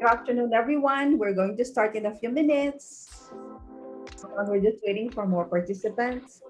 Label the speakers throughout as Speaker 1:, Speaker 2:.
Speaker 1: Good afternoon, everyone. We're going to start in a few minutes. We're just waiting for more participants.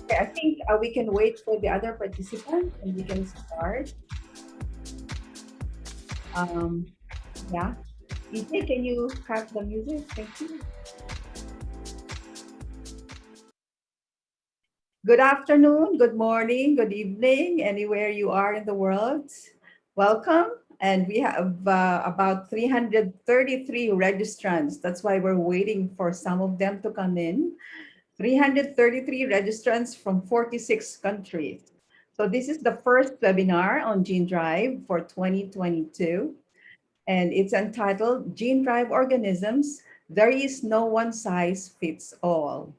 Speaker 1: Okay, I think we can wait for the other participants and we can start. Um, yeah. EJ, can you cut the music? Thank you. Good afternoon, good morning, good evening, anywhere you are in the world. Welcome. And we have about 333 registrants. That's why we're waiting for some of them to come in. 333 registrants from 46 countries. So this is the first webinar on Gene Drive for 2022, and it's entitled Gene Drive Organisms, There is No One Size Fits All.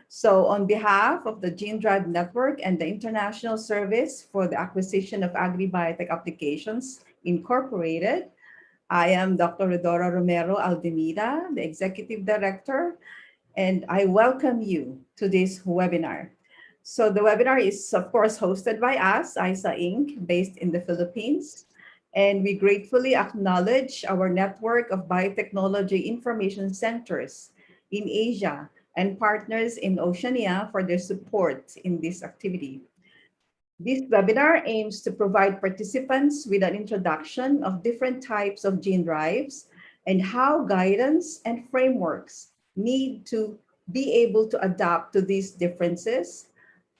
Speaker 1: So on behalf of the Gene Drive Network and the International Service for the Acquisition of Agri-Biotech Applications, Incorporated, I am Dr. Rodora Romero Aldemida, the Executive Director, and I welcome you to this webinar. So the webinar is, of course, hosted by us, ISA Inc., based in the Philippines. And we gratefully acknowledge our network of biotechnology information centers in Asia and partners in Oceania for their support in this activity. This webinar aims to provide participants with an introduction of different types of gene drives and how guidance and frameworks need to be able to adapt to these differences,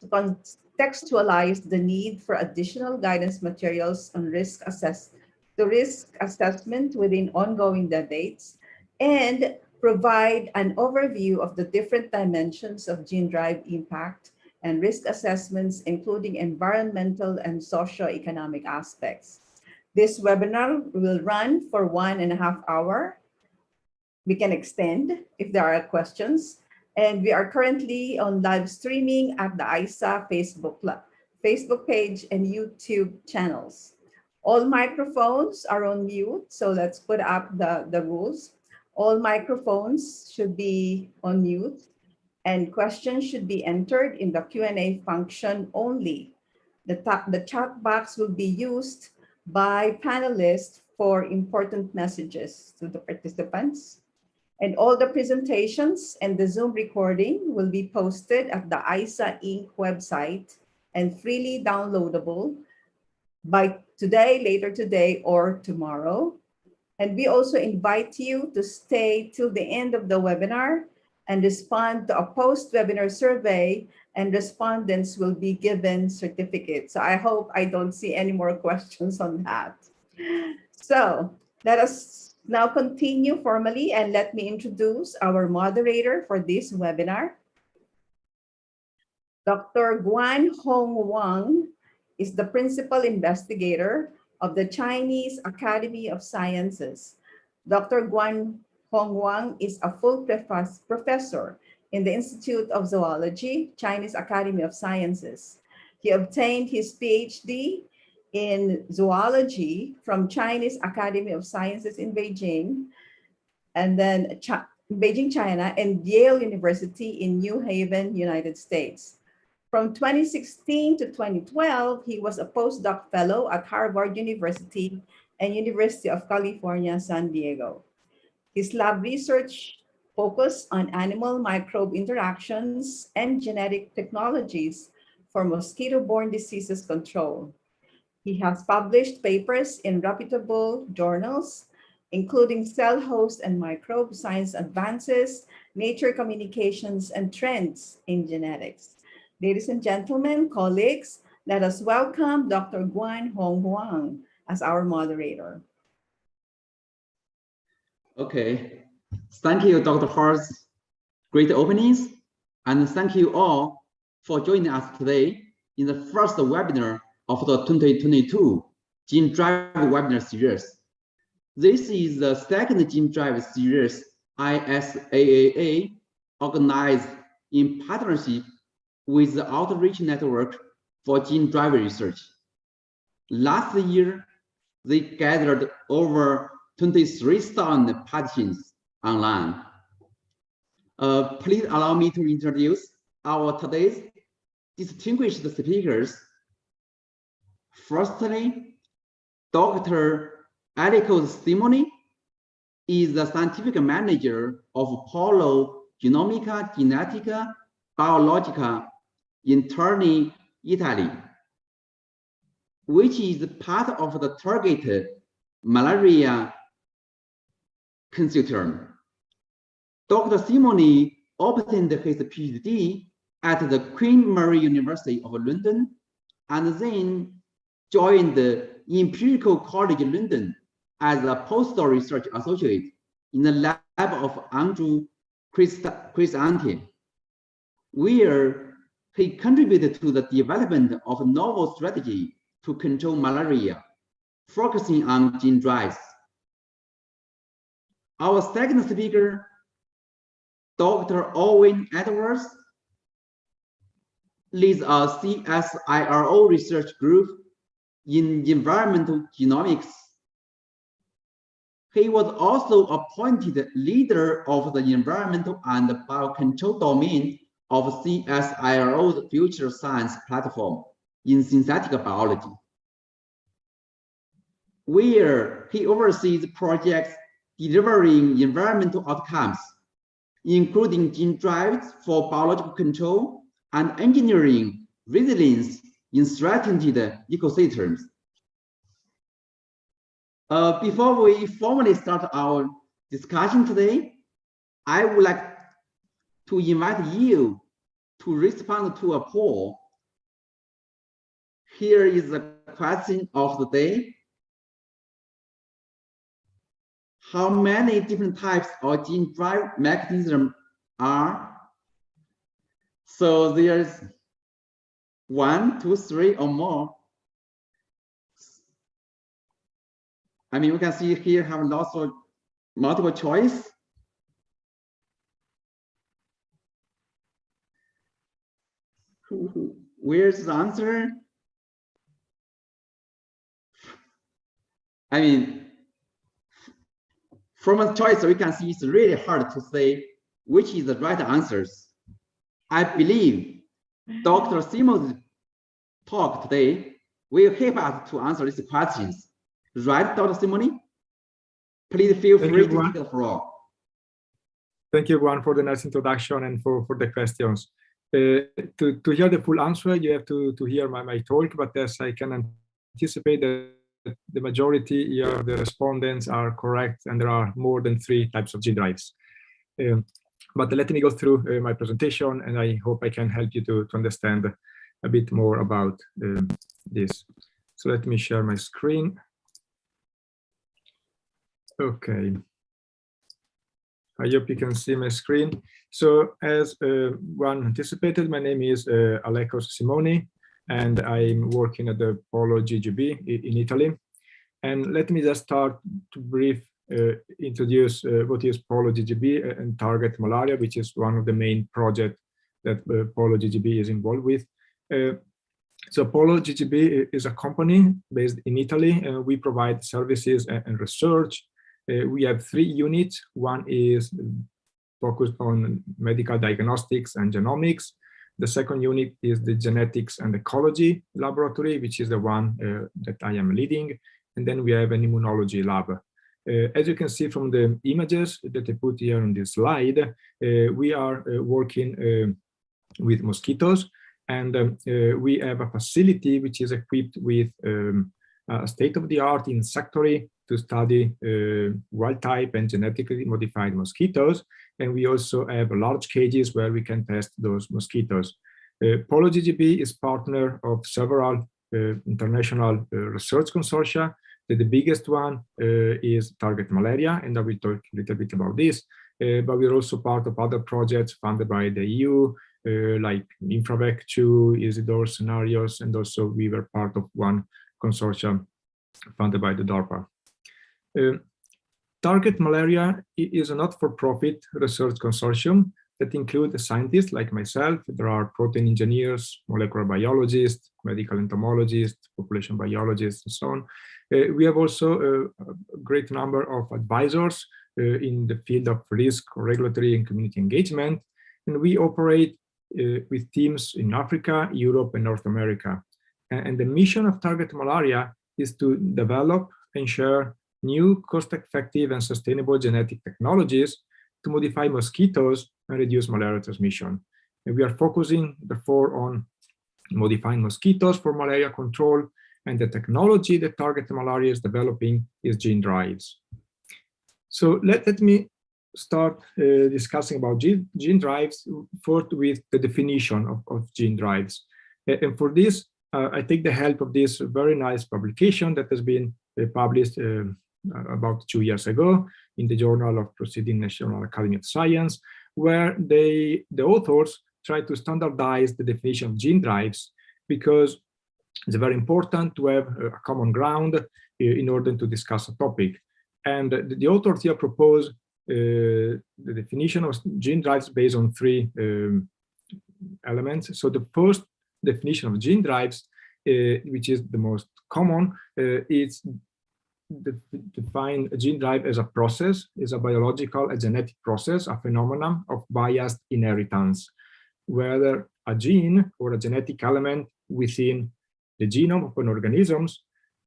Speaker 1: to contextualize the need for additional guidance materials on risk assessment within ongoing debates, and provide an overview of the different dimensions of gene drive impact and risk assessments, including environmental and socio-economic aspects. This webinar will run for 1.5 hours. We can extend if there are questions. And we are currently on live streaming at the ISA Facebook page and YouTube channels. All microphones are on mute, so let's put up the rules. All microphones should be on mute, and questions should be entered in the Q&A function only. The chat box will be used by panelists for important messages to the participants. And all the presentations and the Zoom recording will be posted at the ISA Inc. website and freely downloadable by today, later today, or tomorrow. And we also invite you to stay till the end of the webinar and respond to a post-webinar survey, and respondents will be given certificates. So I hope I don't see any more questions on that. So let us now continue formally, and let me introduce our moderator for this webinar. Dr. Guan Hong Wang is the principal investigator of the Chinese Academy of Sciences. Dr. Guan Hong Wang is a full professor in the Institute of Zoology, Chinese Academy of Sciences. He obtained his PhD in zoology from Chinese Academy of Sciences in Beijing, and then Beijing, China, and Yale University in New Haven, United States. From 2016 to 2012, he was a postdoc fellow at Harvard University and University of California, San Diego. His lab research focused on animal microbe interactions and genetic technologies for mosquito-borne diseases control. He has published papers in reputable journals, including Cell Host and Microbe Science Advances, Nature Communications, and Trends in Genetics. Ladies and gentlemen, colleagues, let us welcome Dr. Guan Hong Huang as our moderator.
Speaker 2: Okay, thank you, Dr. Hart's great openings, and thank you all for joining us today in the first webinar of the 2022 Gene Drive webinar series. This is the second Gene Drive series ISAAA organized in partnership with the Outreach Network for Gene Drive Research. Last year, they gathered over 23,000 participants online. Please allow me to introduce our today's distinguished speakers. Firstly, Dr. Aliko Simoni is the scientific manager of Polo Genomica Genetica Biologica in Terni, Italy, which is part of the targeted malaria consortium. Dr. Simoni obtained his PhD at the Queen Mary University of London and then joined the Imperial College London as a postdoc research associate in the lab of Andrew Chrysanthi, where he contributed to the development of a novel strategy to control malaria, focusing on gene drives. Our second speaker, Dr. Owen Edwards, leads a CSIRO research group in environmental genomics. He was also appointed leader of the environmental and biocontrol domain of CSIRO's Future Science platform in synthetic biology, where he oversees projects delivering environmental outcomes, including gene drives for biological control and engineering resilience in threatened ecosystems. Before we formally start our discussion today, I would like to invite you to respond to a poll. Here is the question of the day. How many different types of gene drive mechanisms are? So there's 1, 2, 3 or more. I mean, we can see here have lots of multiple choice. Where's the answer? I mean, from a choice, we can see it's really hard to say which is the right answers. I believe Dr. Simo's talk today will help us to answer these questions. Right, Dr. Simoni? Please feel free to take the floor.
Speaker 3: Thank you, Juan, for the nice introduction and for the questions. To hear the full answer, you have to hear my talk, but as I can anticipate that the majority of the respondents are correct, and there are more than 3 types of gene drives. But let me go through my presentation, and I hope I can help you to understand a bit more about this. So let me share my screen. Okay. I hope you can see my screen. So as one anticipated, my name is Alekos Simoni, and I'm working at the Polo GGB in Italy. And let me just start to brief introduce what is Polo GGB and target malaria, which is one of the main projects that Polo GGB is involved with. So Polo GGB is a company based in Italy. We provide services and research. We have 3 units. One is focused on medical diagnostics and genomics. The second unit is the genetics and ecology laboratory, which is the one that I am leading. And then we have an immunology lab. As you can see from the images that I put here on this slide, we are working with mosquitoes, and we have a facility which is equipped with a state-of-the-art insectary to study wild type and genetically modified mosquitoes. And we also have large cages where we can test those mosquitoes. Polo GGB is partner of several international research consortia. The biggest one is Target Malaria, and I will talk a little bit about this. But we're also part of other projects funded by the EU, like InfraVec 2, Isidore Scenarios, and also we were part of one consortium funded by the DARPA. Target Malaria is a not-for-profit research consortium that includes scientists like myself. There are protein engineers, molecular biologists, medical entomologists, population biologists, and so on. We have also a great number of advisors in the field of risk, regulatory, and community engagement. And we operate with teams in Africa, Europe, and North America. And the mission of Target Malaria is to develop and share new cost-effective and sustainable genetic technologies to modify mosquitoes and reduce malaria transmission. And we are focusing, therefore, on modifying mosquitoes for malaria control, and the technology that Target Malaria is developing is gene drives. So let me start discussing about gene drives, first with the definition of gene drives. And for this, I take the help of this very nice publication that has been published about 2 years ago in the Journal of Proceeding National Academy of Science, where the authors try to standardize the definition of gene drives, because it's very important to have a common ground in order to discuss a topic. And the authors here propose the definition of gene drives based on 3 elements. So the first definition of gene drives, which is the most common, is define a gene drive as a process, is a biological, a genetic process, a phenomenon of biased inheritance, whether a gene or a genetic element within the genome of an organism,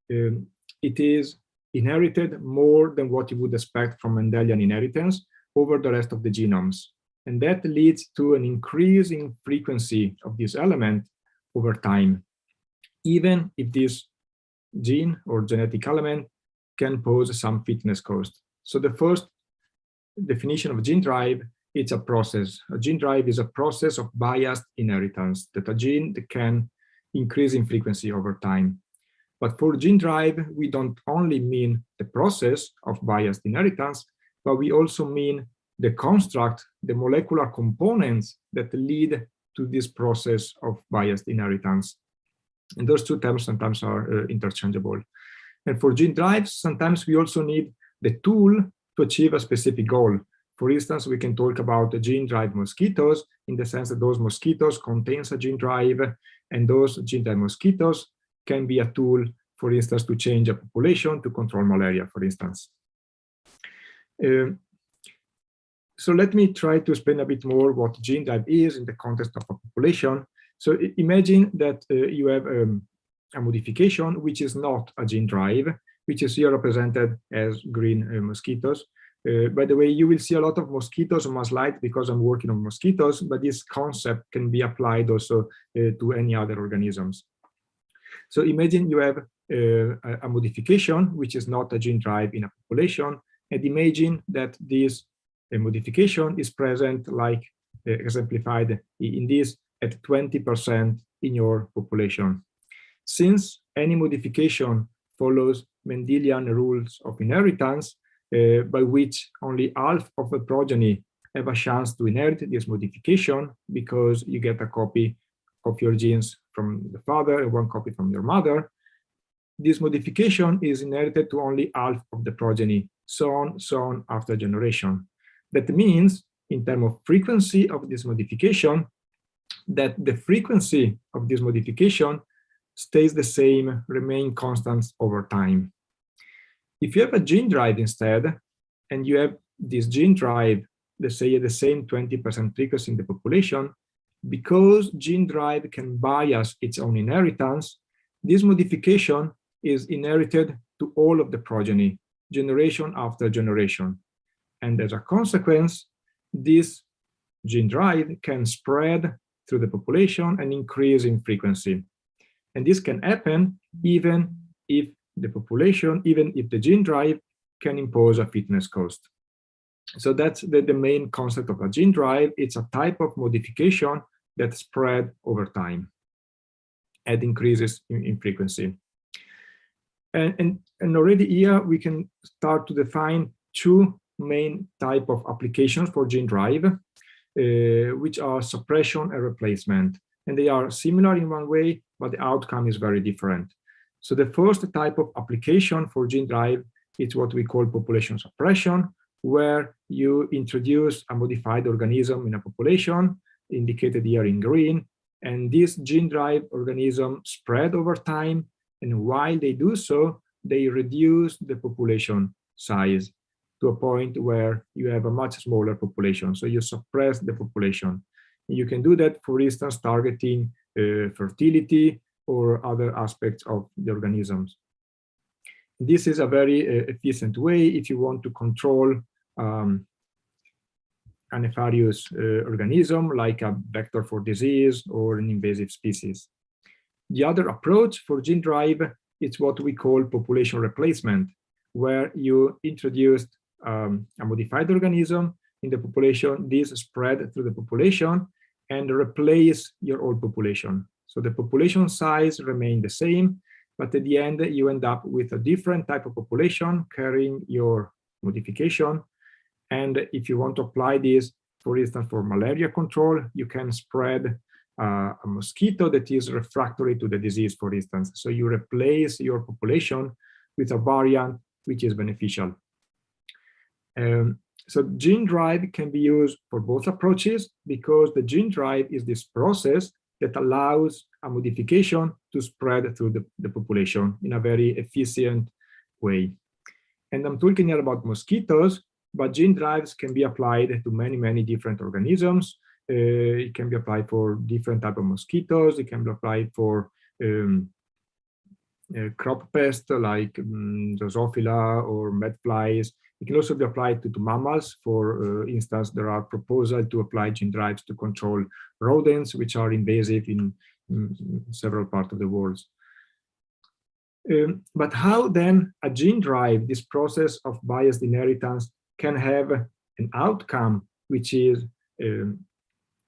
Speaker 3: it is inherited more than what you would expect from Mendelian inheritance over the rest of the genomes. And that leads to an increase in frequency of this element over time, even if this gene or genetic element can pose some fitness cost. So the first definition of gene drive, it's a process. A gene drive is a process of biased inheritance, that a gene that can increase in frequency over time. But for gene drive, we don't only mean the process of biased inheritance, but we also mean the construct, the molecular components that lead to this process of biased inheritance. And those 2 terms sometimes are interchangeable. And for gene drives, sometimes we also need the tool to achieve a specific goal. For instance, we can talk about the gene drive mosquitoes in the sense that those mosquitoes contains a gene drive, and those gene drive mosquitoes can be a tool, for instance, to change a population to control malaria, for instance. So let me try to explain a bit more what gene drive is in the context of a population. So imagine that you have a modification which is not a gene drive, which is here represented as green mosquitoes. By the way, you will see a lot of mosquitoes on my slide because I'm working on mosquitoes, but this concept can be applied also to any other organisms. So imagine you have a modification which is not a gene drive in a population, and imagine that this modification is present, like exemplified in this, at 20% in your population. Since any modification follows Mendelian rules of inheritance, by which only half of the progeny have a chance to inherit this modification, because you get a copy of your genes from the father and 1 copy from your mother, this modification is inherited to only half of the progeny, so on after generation. That means, in terms of frequency of this modification, that the frequency of this modification stays the same, remain constant over time. If you have a gene drive instead, and you have this gene drive, let's say at the same 20% frequency in the population, because gene drive can bias its own inheritance, this modification is inherited to all of the progeny, generation after generation. And as a consequence, this gene drive can spread through the population and increase in frequency. And this can happen even if the population, even if the gene drive can impose a fitness cost. So that's the main concept of a gene drive. It's a type of modification that spread over time and increases in frequency. And already here we can start to define two main type of applications for gene drive, which are suppression and replacement. And they are similar in one way, but the outcome is very different. So the first type of application for gene drive is what we call population suppression, where you introduce a modified organism in a population, indicated here in green, and this gene drive organism spread over time, and while they do so, they reduce the population size to a point where you have a much smaller population, so you suppress the population. You can do that, for instance, targeting fertility or other aspects of the organisms. This is a very efficient way if you want to control a nefarious organism like a vector for disease or an invasive species. The other approach for gene drive is what we call population replacement, where you introduced a modified organism in the population, this spread through the population and replace your old population. So the population size remain the same, but at the end you end up with a different type of population carrying your modification. And if you want to apply this, for instance, for malaria control, you can spread a mosquito that is refractory to the disease, for instance. So you replace your population with a variant which is beneficial. So gene drive can be used for both approaches because the gene drive is this process that allows a modification to spread through the population in a very efficient way. And I'm talking here about mosquitoes, but gene drives can be applied to many, many different organisms. It can be applied for different types of mosquitoes. It can be applied for crop pests like Drosophila or medflies. It can also be applied to mammals. For instance, there are proposals to apply gene drives to control rodents, which are invasive in several parts of the world. But how then a gene drive, this process of biased inheritance, can have an outcome which is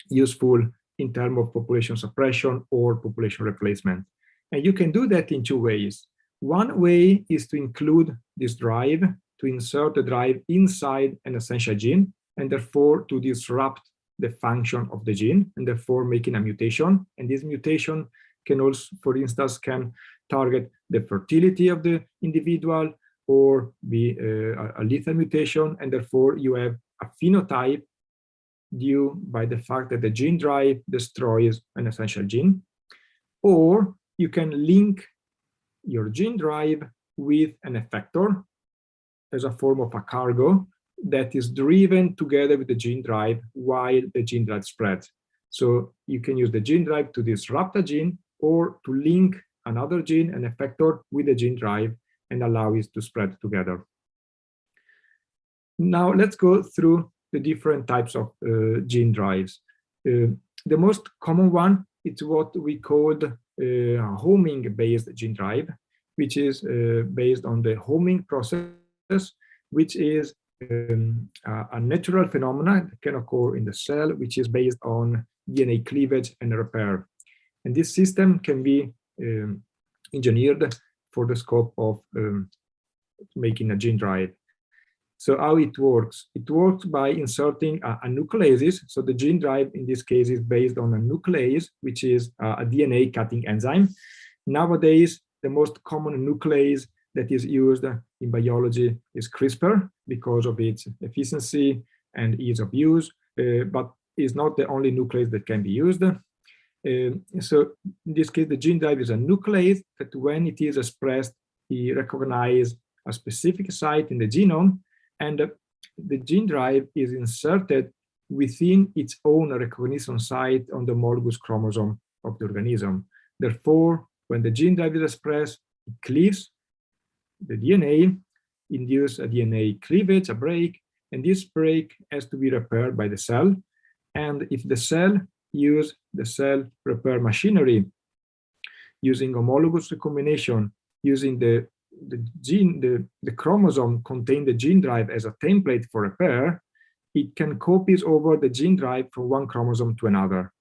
Speaker 3: useful in terms of population suppression or population replacement? And you can do that in two ways. One way is to include this drive, to insert the drive inside an essential gene, and therefore to disrupt the function of the gene, and therefore making a mutation. And this mutation can also, for instance, can target the fertility of the individual or be a lethal mutation, and therefore you have a phenotype due by the fact that the gene drive destroys an essential gene. Or you can link your gene drive with an effector as a form of a cargo that is driven together with the gene drive while the gene drive spreads. So you can use the gene drive to disrupt a gene or to link another gene, an effector, with the gene drive and allow it to spread together. Now let's go through the different types of gene drives. The most common one is what we call a homing-based gene drive, which is based on the homing process, which is a natural phenomenon that can occur in the cell, which is based on DNA cleavage and repair. And this system can be engineered for the scope of making a gene drive. So how it works? It works by inserting a nucleases. So the gene drive in this case is based on a nuclease, which is a DNA cutting enzyme. Nowadays, the most common nuclease that is used in biology is CRISPR because of its efficiency and ease of use, but is not the only nuclease that can be used. So in this case, the gene drive is a nuclease that when it is expressed, it recognizes a specific site in the genome, and the gene drive is inserted within its own recognition site on the homologous chromosome of the organism. Therefore, when the gene drive is expressed, it cleaves the DNA, induces a DNA cleavage, a break, and this break has to be repaired by the cell. And if the cell uses the cell repair machinery using homologous recombination, using the chromosome contain the gene drive as a template for repair, it can copy over the gene drive from one chromosome to another.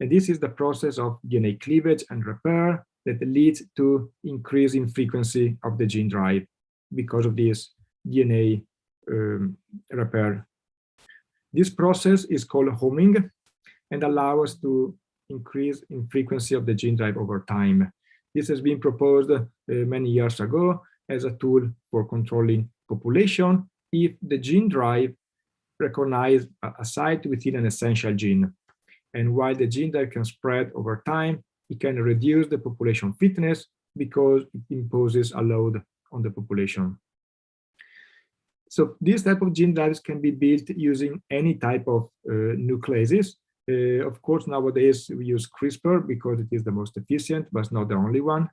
Speaker 3: And this is the process of DNA cleavage and repair that leads to increasing frequency of the gene drive because of this DNA repair. This process is called homing and allows us to increase in frequency of the gene drive over time. This has been proposed many years ago as a tool for controlling population if the gene drive recognizes a site within an essential gene. And while the gene drive can spread over time, it can reduce the population fitness because it imposes a load on the population. So these type of gene drives can be built using any type of nucleases. Of course, nowadays we use CRISPR because it is the most efficient, but it's not the only one.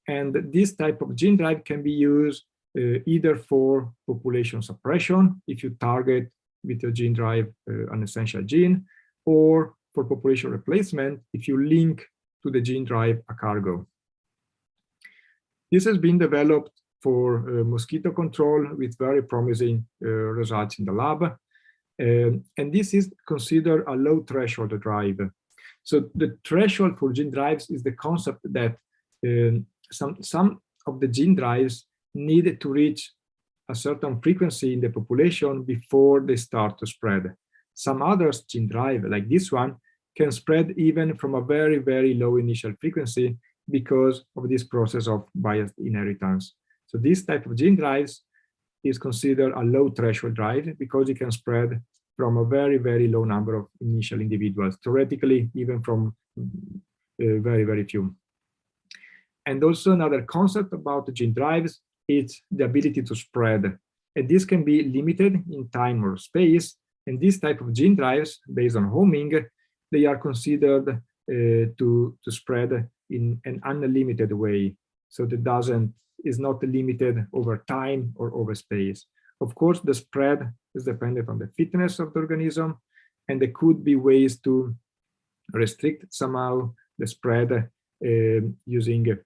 Speaker 3: And this type of gene drive can be used either for population suppression, if you target with your gene drive an essential gene, or for population replacement, if you link to the gene drive a cargo. This has been developed for mosquito control with very promising results in the lab. And this is considered a low threshold drive. So the threshold for gene drives is the concept that some of the gene drives need to reach a certain frequency in the population before they start to spread. Some others gene drive, like this one, can spread even from a very, very low initial frequency because of this process of biased inheritance. So this type of gene drives is considered a low threshold drive because it can spread from a very, very low number of initial individuals, theoretically, even from very, very few. And also another concept about the gene drives is the ability to spread. And this can be limited in time or space. And this type of gene drives, based on homing, they are considered to spread in an unlimited way. So that is not limited over time or over space. Of course, the spread is dependent on the fitness of the organism, and there could be ways to restrict somehow the spread using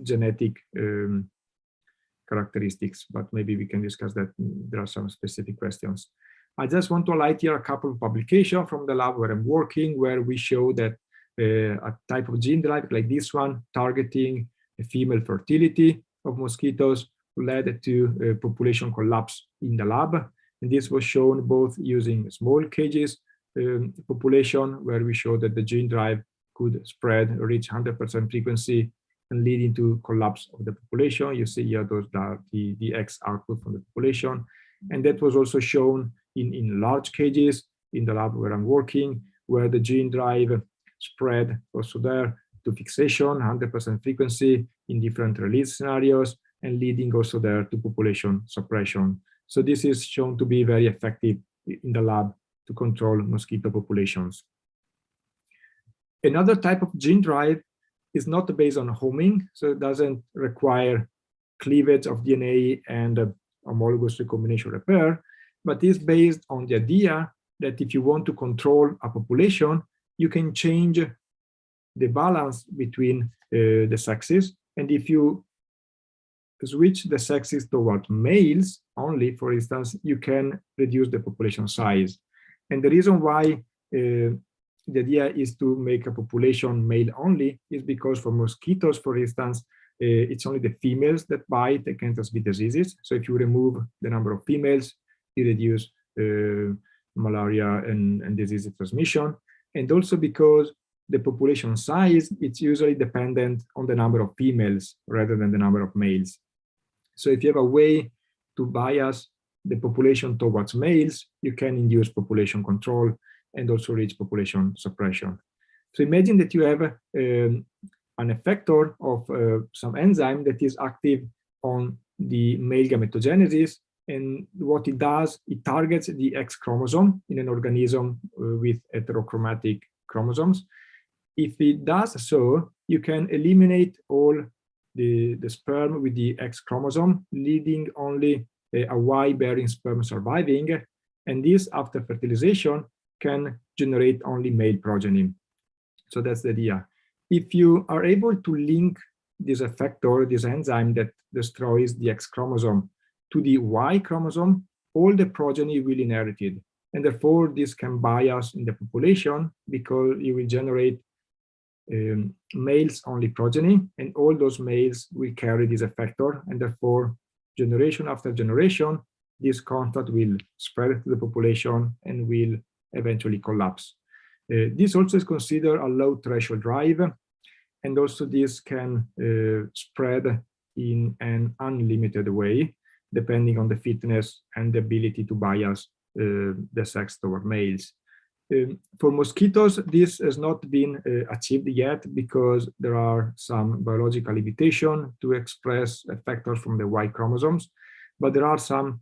Speaker 3: genetic characteristics, but maybe we can discuss that. There are some specific questions. I just want to highlight here a couple of publications from the lab where I'm working, where we show that a type of gene drive like this one, targeting female fertility of mosquitoes, led to population collapse in the lab. And this was shown both using small cages population, where we showed that the gene drive could spread, reach 100% frequency, and leading to collapse of the population. You see here those are the X output from the population. And that was also shown in large cages in the lab where I'm working, where the gene drive spread also there to fixation, 100% frequency in different release scenarios, and leading also there to population suppression. So this is shown to be very effective in the lab to control mosquito populations. Another type of gene drive is not based on homing, so it doesn't require cleavage of DNA and homologous recombination repair, but is based on the idea that if you want to control a population, you can change the balance between the sexes. And if you switch the sexes toward males only, for instance, you can reduce the population size. And the reason why the idea is to make a population male only is because for mosquitoes, for instance, it's only the females that bite and can transmit diseases. So if you remove the number of females, you reduce malaria and disease transmission. And also because the population size, it's usually dependent on the number of females rather than the number of males. So if you have a way to bias the population towards males, you can induce population control and also reach population suppression. So imagine that you have an effector of some enzyme that is active on the male gametogenesis, and what it does, it targets the X chromosome in an organism with heterochromatic chromosomes. If it does so, you can eliminate all the sperm with the X chromosome, leaving only a Y-bearing sperm surviving, and this, after fertilization, can generate only male progeny. So that's the idea. If you are able to link this effector, this enzyme that destroys the X chromosome, to the Y chromosome, all the progeny will inherit it. And therefore, this can bias in the population because you will generate males only progeny, and all those males will carry this effector, and therefore, generation after generation, this construct will spread to the population and will eventually collapse. This also is considered a low threshold drive, and also this can spread in an unlimited way, depending on the fitness and the ability to bias the sex toward males. For mosquitoes, this has not been achieved yet because there are some biological limitations to express effectors from the Y chromosomes, but there are some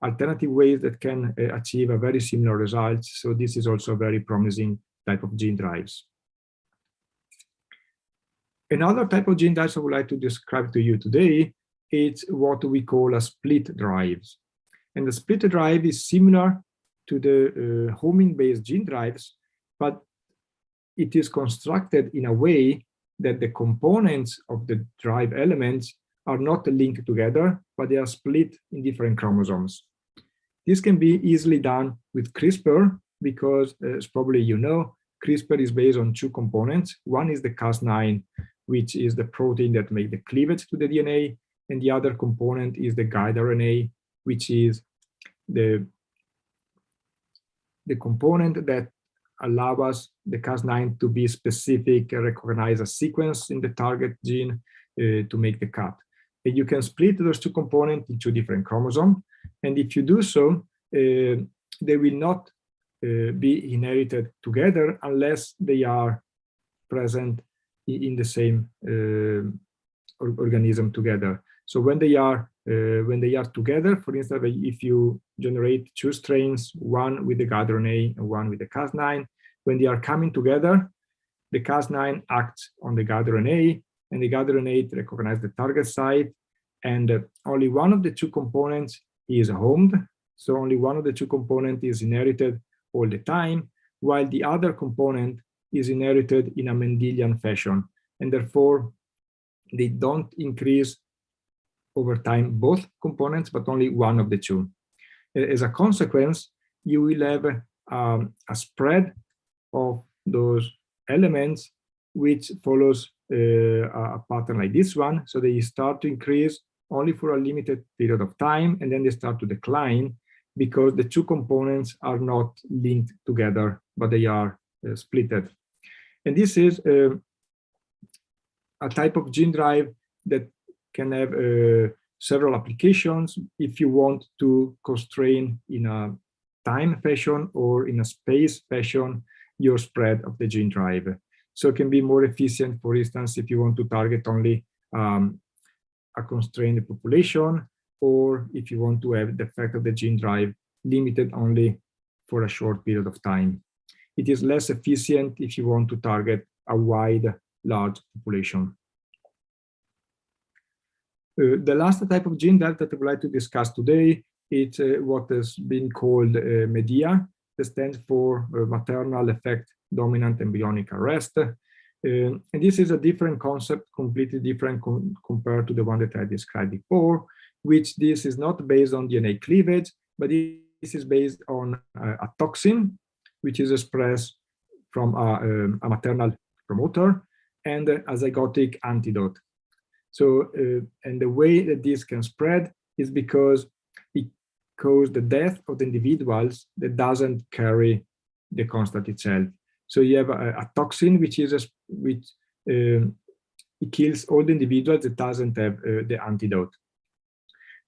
Speaker 3: alternative ways that can achieve a very similar result. So this is also a very promising type of gene drives. Another type of gene drives I would like to describe to you today is what we call a split drives. And the split drive is similar to the homing-based gene drives, but it is constructed in a way that the components of the drive elements are not linked together, but they are split in different chromosomes. This can be easily done with CRISPR because, as probably you know, CRISPR is based on two components. One is the Cas9, which is the protein that makes the cleavage to the DNA, and the other component is the guide RNA, which is the component that allows us, the Cas9, to be specific, recognize a sequence in the target gene to make the cut. And you can split those two components into different chromosomes. And if you do so, they will not be inherited together unless they are present in the same organism together. So when they are together, for instance, if you generate two strains, one with the guide RNA and one with the Cas9, when they are coming together, the Cas9 acts on the guide RNA, and the guide RNA recognizes the target site, and only one of the two components is homed. So only one of the two components is inherited all the time, while the other component is inherited in a Mendelian fashion, and therefore they don't increase over time both components, but only one of the two. As a consequence, you will have a spread of those elements which follows a pattern like this one. So they start to increase only for a limited period of time, and then they start to decline because the two components are not linked together, but they are splitted. And this is a type of gene drive that can have several applications if you want to constrain in a time fashion or in a space fashion your spread of the gene drive. So it can be more efficient, for instance, if you want to target only a constrained population, or if you want to have the effect of the gene drive limited only for a short period of time. It is less efficient if you want to target a wide, large population. The last type of gene drive that I would like to discuss today is what has been called MEDIA. That stands for maternal effect dominant embryonic arrest. And this is a different concept, completely different compared to the one that I described before, which this is not based on DNA cleavage, but this is based on a toxin, which is expressed from a maternal promoter and a zygotic antidote. So, and the way that this can spread is because it causes the death of the individuals that doesn't carry the construct itself. So you have a toxin which it kills all the individuals that doesn't have the antidote.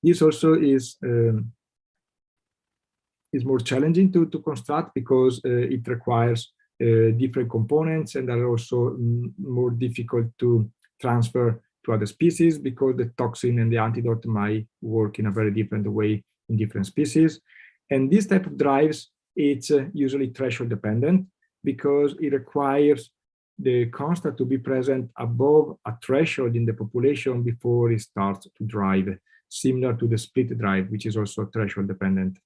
Speaker 3: This also is more challenging to construct because it requires different components, and are also more difficult to transfer to other species because the toxin and the antidote might work in a very different way in different species. And this type of drives, it's usually threshold dependent because it requires the construct to be present above a threshold in the population before it starts to drive, similar to the split drive, which is also threshold dependent.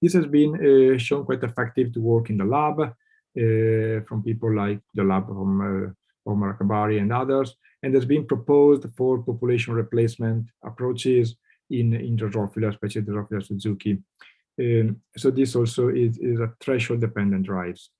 Speaker 3: This has been shown quite effective to work in the lab from people like the lab from Omar Kabari and others, and has been proposed for population replacement approaches in Drosophila, especially Drosophila Suzuki. So this also is a threshold dependent drives.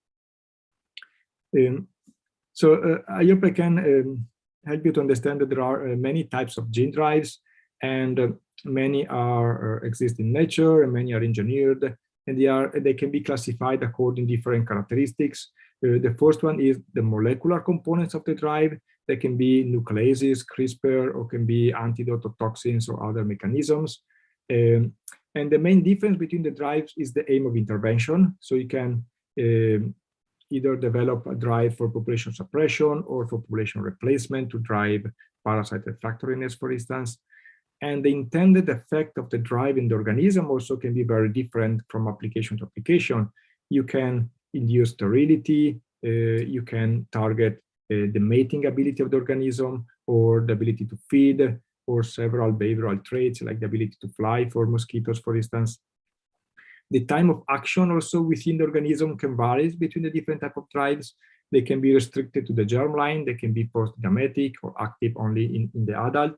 Speaker 3: So I hope I can help you to understand that there are many types of gene drives, and many are exist in nature, and many are engineered, and they can be classified according to different characteristics. The first one is the molecular components of the drive. They can be nucleases, CRISPR, or can be antidote or toxins or other mechanisms. And the main difference between the drives is the aim of intervention. So you can either develop a drive for population suppression or for population replacement to drive parasite refractoriness, for instance. And the intended effect of the drive in the organism also can be very different from application to application. You can induce sterility, you can target the mating ability of the organism, or the ability to feed, or several behavioral traits like the ability to fly for mosquitoes, for instance. The time of action also within the organism can vary between the different type of drives. They can be restricted to the germline, they can be post-gametic or active only in the adult.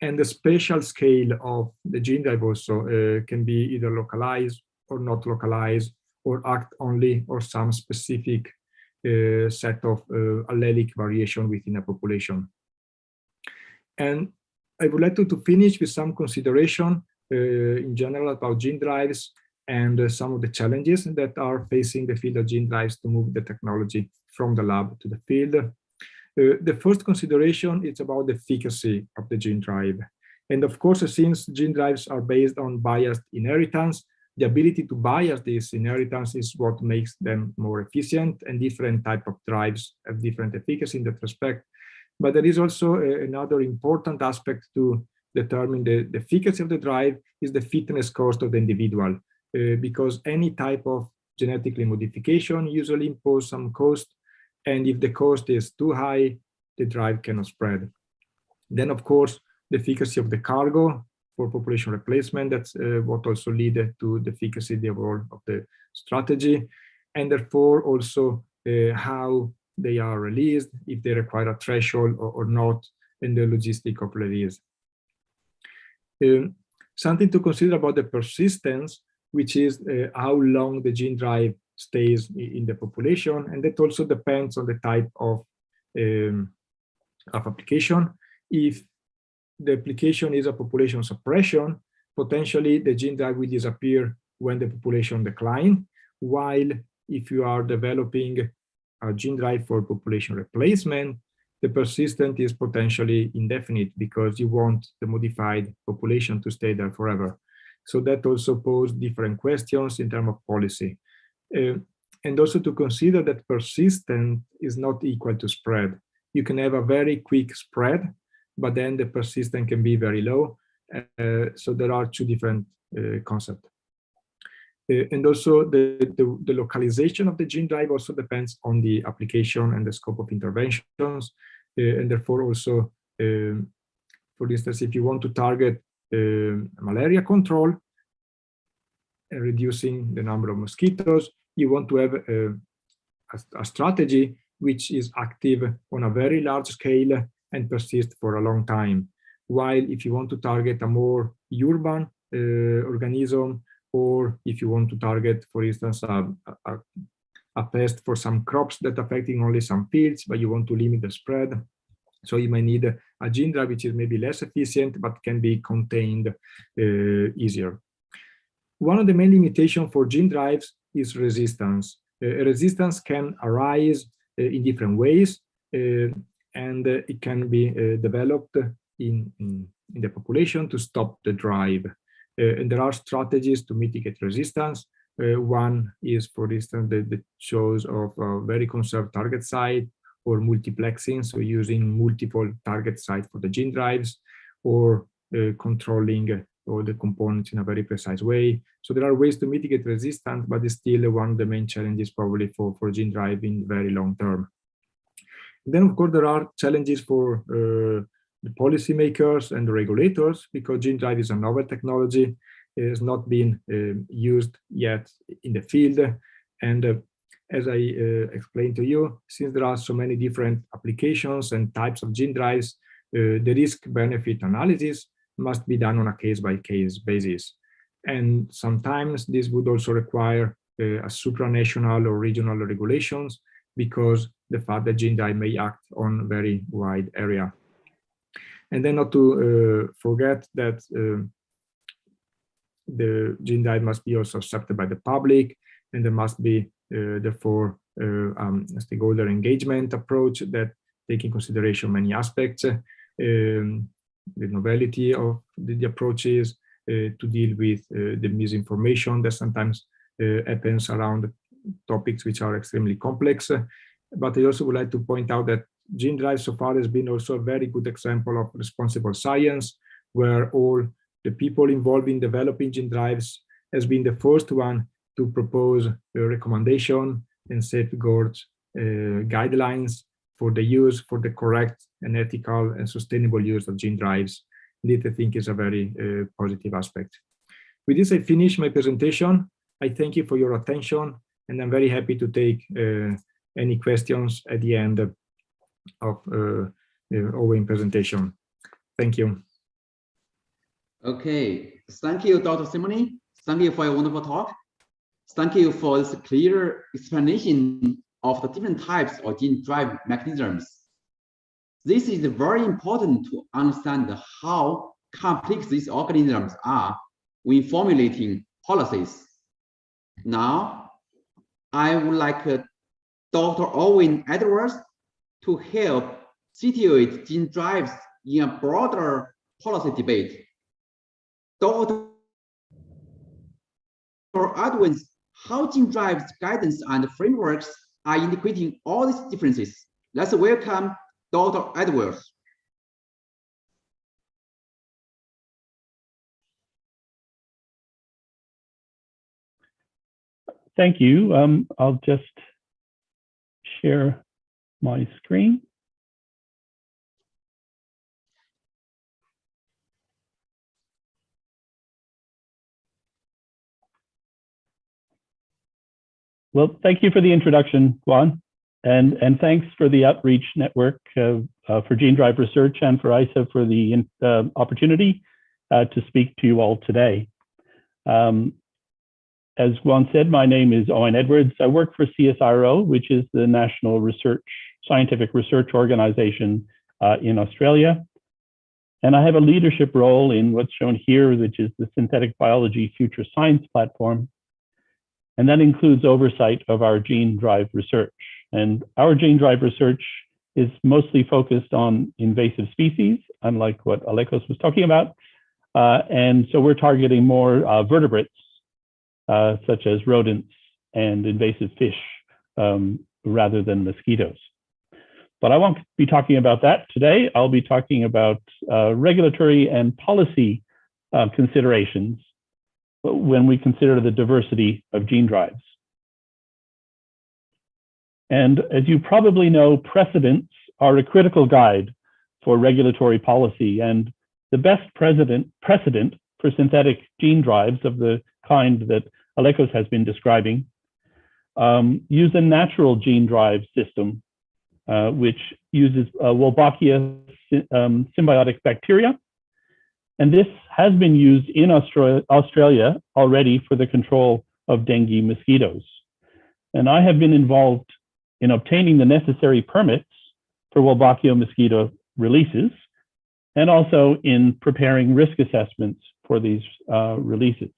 Speaker 3: And the spatial scale of the gene drive also can be either localized or not localized, or act only or some specific set of allelic variation within a population. And I would like to finish with some consideration in general about gene drives and some of the challenges that are facing the field of gene drives to move the technology from the lab to the field. The first consideration is about the efficacy of the gene drive. And of course, since gene drives are based on biased inheritance, the ability to bias this inheritance is what makes them more efficient, and different type of drives have different efficacy in that respect. But there is also another important aspect to determine the efficacy of the drive is the fitness cost of the individual, because any type of genetically modification usually impose some cost. And if the cost is too high, the drive cannot spread. Then, of course, the efficacy of the cargo for population replacement, that's what also led to the efficacy of the strategy. And therefore, also how they are released, if they require a threshold or not, and the logistic of release. Something to consider about the persistence, which is how long the gene drive stays in the population, and that also depends on the type of application. If the application is a population suppression, potentially the gene drive will disappear when the population decline, while if you are developing a gene drive for population replacement, the persistence is potentially indefinite because you want the modified population to stay there forever. So that also poses different questions in terms of policy. And also to consider that persistence is not equal to spread. You can have a very quick spread, but then the persistence can be very low. So there are two different concepts. And also the localization of the gene drive also depends on the application and the scope of interventions. And therefore also, for instance, if you want to target malaria control, reducing the number of mosquitoes, you want to have a strategy which is active on a very large scale and persist for a long time. While if you want to target a more urban organism, or if you want to target, for instance, a pest for some crops that affecting only some fields, but you want to limit the spread, so you might need a gene drive which is maybe less efficient, but can be contained easier. One of the main limitations for gene drives is resistance. Resistance can arise in different ways, and it can be developed in the population to stop the drive. And there are strategies to mitigate resistance. One is, for instance, the choice of a very conserved target site, or multiplexing, so using multiple target sites for the gene drives, or controlling all the components in a very precise way. So there are ways to mitigate resistance, but it's still one of the main challenges probably for gene drive in very long term. Then, of course, there are challenges for the policymakers and the regulators, because gene drive is a novel technology. It has not been used yet in the field. And as I explained to you, since there are so many different applications and types of gene drives, the risk-benefit analysis must be done on a case-by-case basis. And sometimes this would also require a supranational or regional regulations, because the fact that gene drive may act on very wide area. And then not to forget that the gene drive must be also accepted by the public, and there must be therefore a stakeholder engagement approach that take in consideration many aspects, the novelty of the approaches, to deal with the misinformation that sometimes happens around topics which are extremely complex. But I also would like to point out that gene drive so far has been also a very good example of responsible science, where all the people involved in developing gene drives has been the first one to propose a recommendation and safeguards guidelines for the use, for the correct and ethical and sustainable use of gene drives. This, I think, is a very positive aspect. With this, I finish my presentation. I thank you for your attention, and I'm very happy to take any questions at the end of our presentation. Thank you.
Speaker 2: Okay, thank you, Dr. Simony. Thank you for your wonderful talk. Thank you for this clear explanation of the different types of gene drive mechanisms. This is very important to understand how complex these organisms are when formulating policies. Now, I would like Dr. Owen Edwards to help situate gene drives in a broader policy debate. Dr. Edwards, how gene drives guidance and frameworks are integrating all these differences. Let's welcome Dr. Edwards.
Speaker 4: Thank you. I'll just share my screen. Well, thank you for the introduction, Juan, and thanks for the Outreach Network for Gene Drive Research and for ISA for the opportunity to speak to you all today. As Juan said, my name is Owen Edwards. I work for CSIRO, which is the National Scientific Research Organization in Australia. And I have a leadership role in what's shown here, which is the Synthetic Biology Future Science Platform. And that includes oversight of our gene drive research. And our gene drive research is mostly focused on invasive species, unlike what Alekos was talking about. And so we're targeting more vertebrates, such as rodents and invasive fish, rather than mosquitoes. But I won't be talking about that today. I'll be talking about regulatory and policy considerations when we consider the diversity of gene drives. And as you probably know, precedents are a critical guide for regulatory policy, and the best precedent for synthetic gene drives of the kind that Alekos has been describing use a natural gene drive system, which uses Wolbachia symbiotic bacteria. And this has been used in Australia already for the control of dengue mosquitoes. And I have been involved in obtaining the necessary permits for Wolbachia mosquito releases, and also in preparing risk assessments for these releases.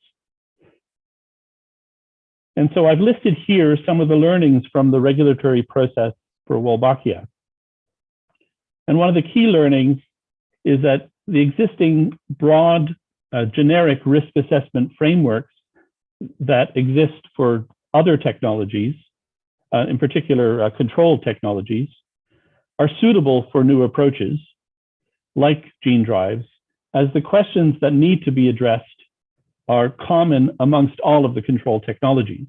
Speaker 4: And so I've listed here some of the learnings from the regulatory process for Wolbachia. And one of the key learnings is that the existing broad generic risk assessment frameworks that exist for other technologies, in particular control technologies, are suitable for new approaches like gene drives, as the questions that need to be addressed are common amongst all of the control technologies.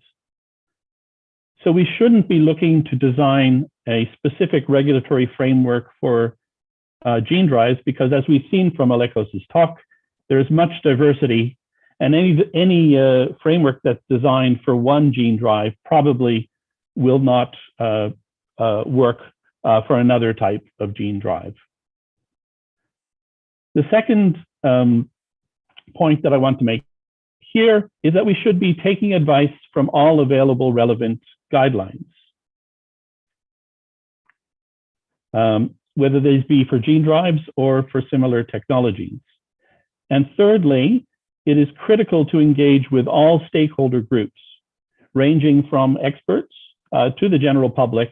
Speaker 4: So we shouldn't be looking to design a specific regulatory framework for gene drives, because as we've seen from Alekos's talk, there's much diversity, and any framework that's designed for one gene drive probably will not work for another type of gene drive. The second point that I want to make here is that we should be taking advice from all available relevant guidelines, whether these be for gene drives or for similar technologies. And thirdly, it is critical to engage with all stakeholder groups, ranging from experts to the general public,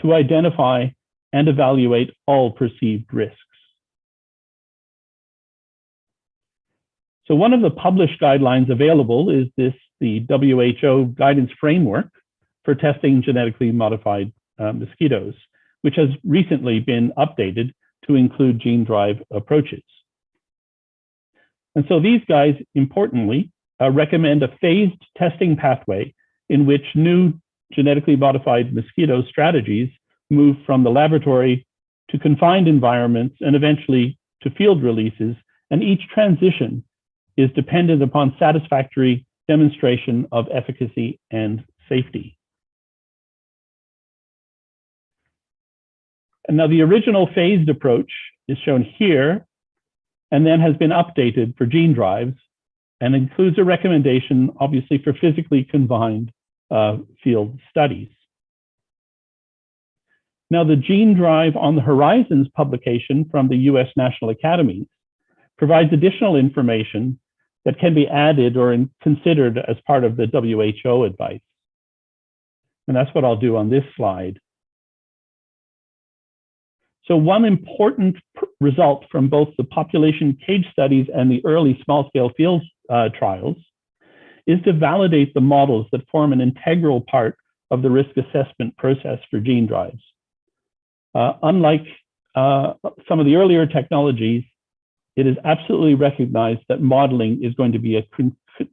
Speaker 4: to identify and evaluate all perceived risks. So one of the published guidelines available is the WHO guidance framework for testing genetically modified mosquitoes, which has recently been updated to include gene drive approaches. And so these guys, importantly, recommend a phased testing pathway in which new genetically modified mosquito strategies move from the laboratory to confined environments and eventually to field releases, and each transition is dependent upon satisfactory demonstration of efficacy and safety. And now the original phased approach is shown here, and then has been updated for gene drives, and includes a recommendation, obviously, for physically confined field studies. Now, the Gene Drive on the Horizons publication from the US National Academies provides additional information that can be added or considered as part of the WHO advice. And that's what I'll do on this slide. So one important result from both the population cage studies and the early small-scale field trials is to validate the models that form an integral part of the risk assessment process for gene drives. Unlike some of the earlier technologies, it is absolutely recognized that modeling is going to be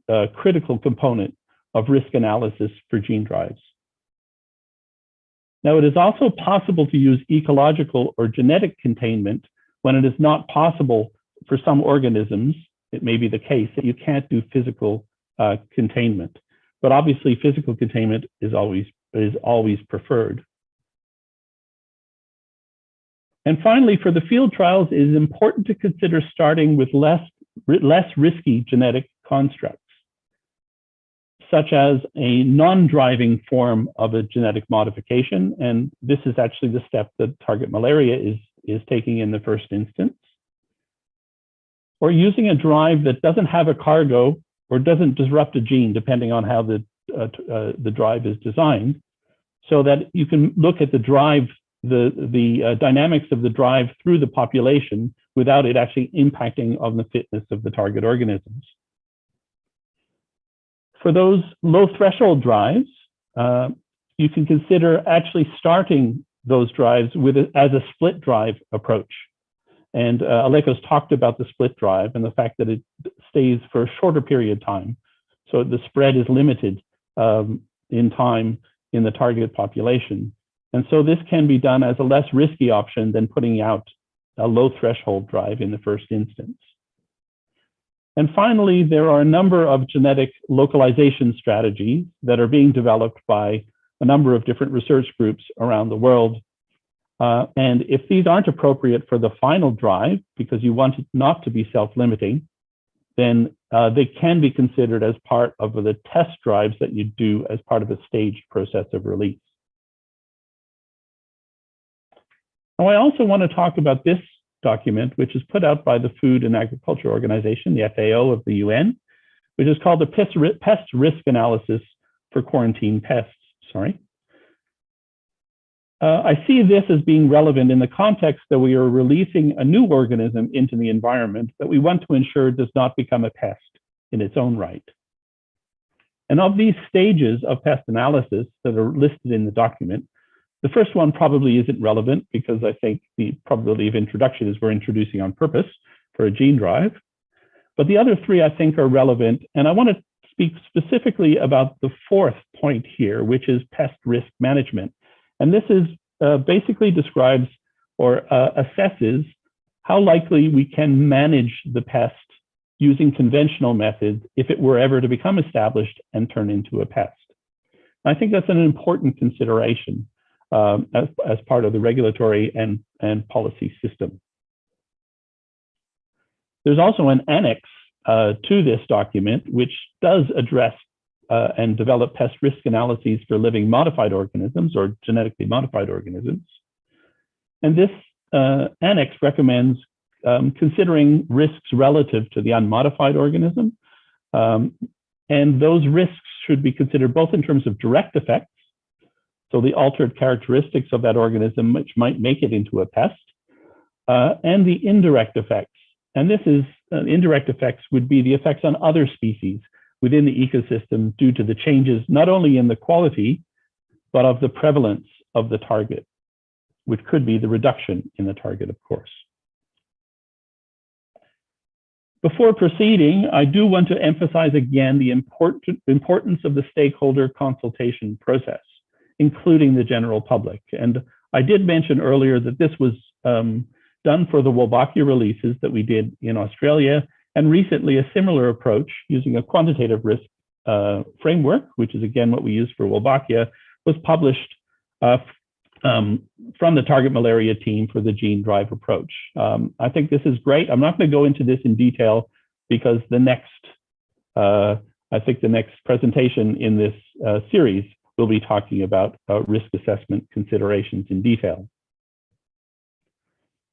Speaker 4: a critical component of risk analysis for gene drives. Now, it is also possible to use ecological or genetic containment when it is not possible for some organisms. It may be the case that you can't do physical containment, but obviously physical containment is always preferred. And finally, for the field trials, it is important to consider starting with less risky genetic constructs, such as a non-driving form of a genetic modification. And this is actually the step that target malaria is taking in the first instance. Or using a drive that doesn't have a cargo or doesn't disrupt a gene, depending on how the drive is designed, so that you can look at the drive, the dynamics of the drive through the population without it actually impacting on the fitness of the target organisms. For those low threshold drives, you can consider actually starting those drives as a split drive approach. And Alekos talked about the split drive and the fact that it stays for a shorter period of time. So the spread is limited in time in the target population. And so this can be done as a less risky option than putting out a low threshold drive in the first instance. And finally, there are a number of genetic localization strategies that are being developed by a number of different research groups around the world. And if these aren't appropriate for the final drive, because you want it not to be self-limiting, then they can be considered as part of the test drives that you do as part of a staged process of release. Now, I also want to talk about this document, which is put out by the Food and Agriculture Organization, the FAO of the UN, which is called the Pest Risk Analysis for Quarantine Pests. I see this as being relevant in the context that we are releasing a new organism into the environment that we want to ensure does not become a pest in its own right. And of these stages of pest analysis that are listed in the document, the first one probably isn't relevant because I think the probability of introduction is we're introducing on purpose for a gene drive. But the other three I think are relevant. And I want to speak specifically about the fourth point here, which is pest risk management. And this is basically describes or assesses how likely we can manage the pest using conventional methods if it were ever to become established and turn into a pest. I think that's an important consideration as part of the regulatory and policy system. There's also an annex to this document, which does address and develop pest risk analyses for living modified organisms or genetically modified organisms. And this annex recommends considering risks relative to the unmodified organism. And those risks should be considered both in terms of direct effects, so the altered characteristics of that organism which might make it into a pest, and the indirect effects. And this is, indirect effects would be the effects on other species within the ecosystem due to the changes not only in the quality, but of the prevalence of the target, which could be the reduction in the target, of course. Before proceeding, I do want to emphasize again the importance of the stakeholder consultation process, including the general public. And I did mention earlier that this was done for the Wolbachia releases that we did in Australia, and recently a similar approach using a quantitative risk framework, which is again what we use for Wolbachia, was published from the target malaria team for the gene drive approach. I think this is great. I'm not going to go into this in detail because the next, I think the next presentation in this series will be talking about risk assessment considerations in detail.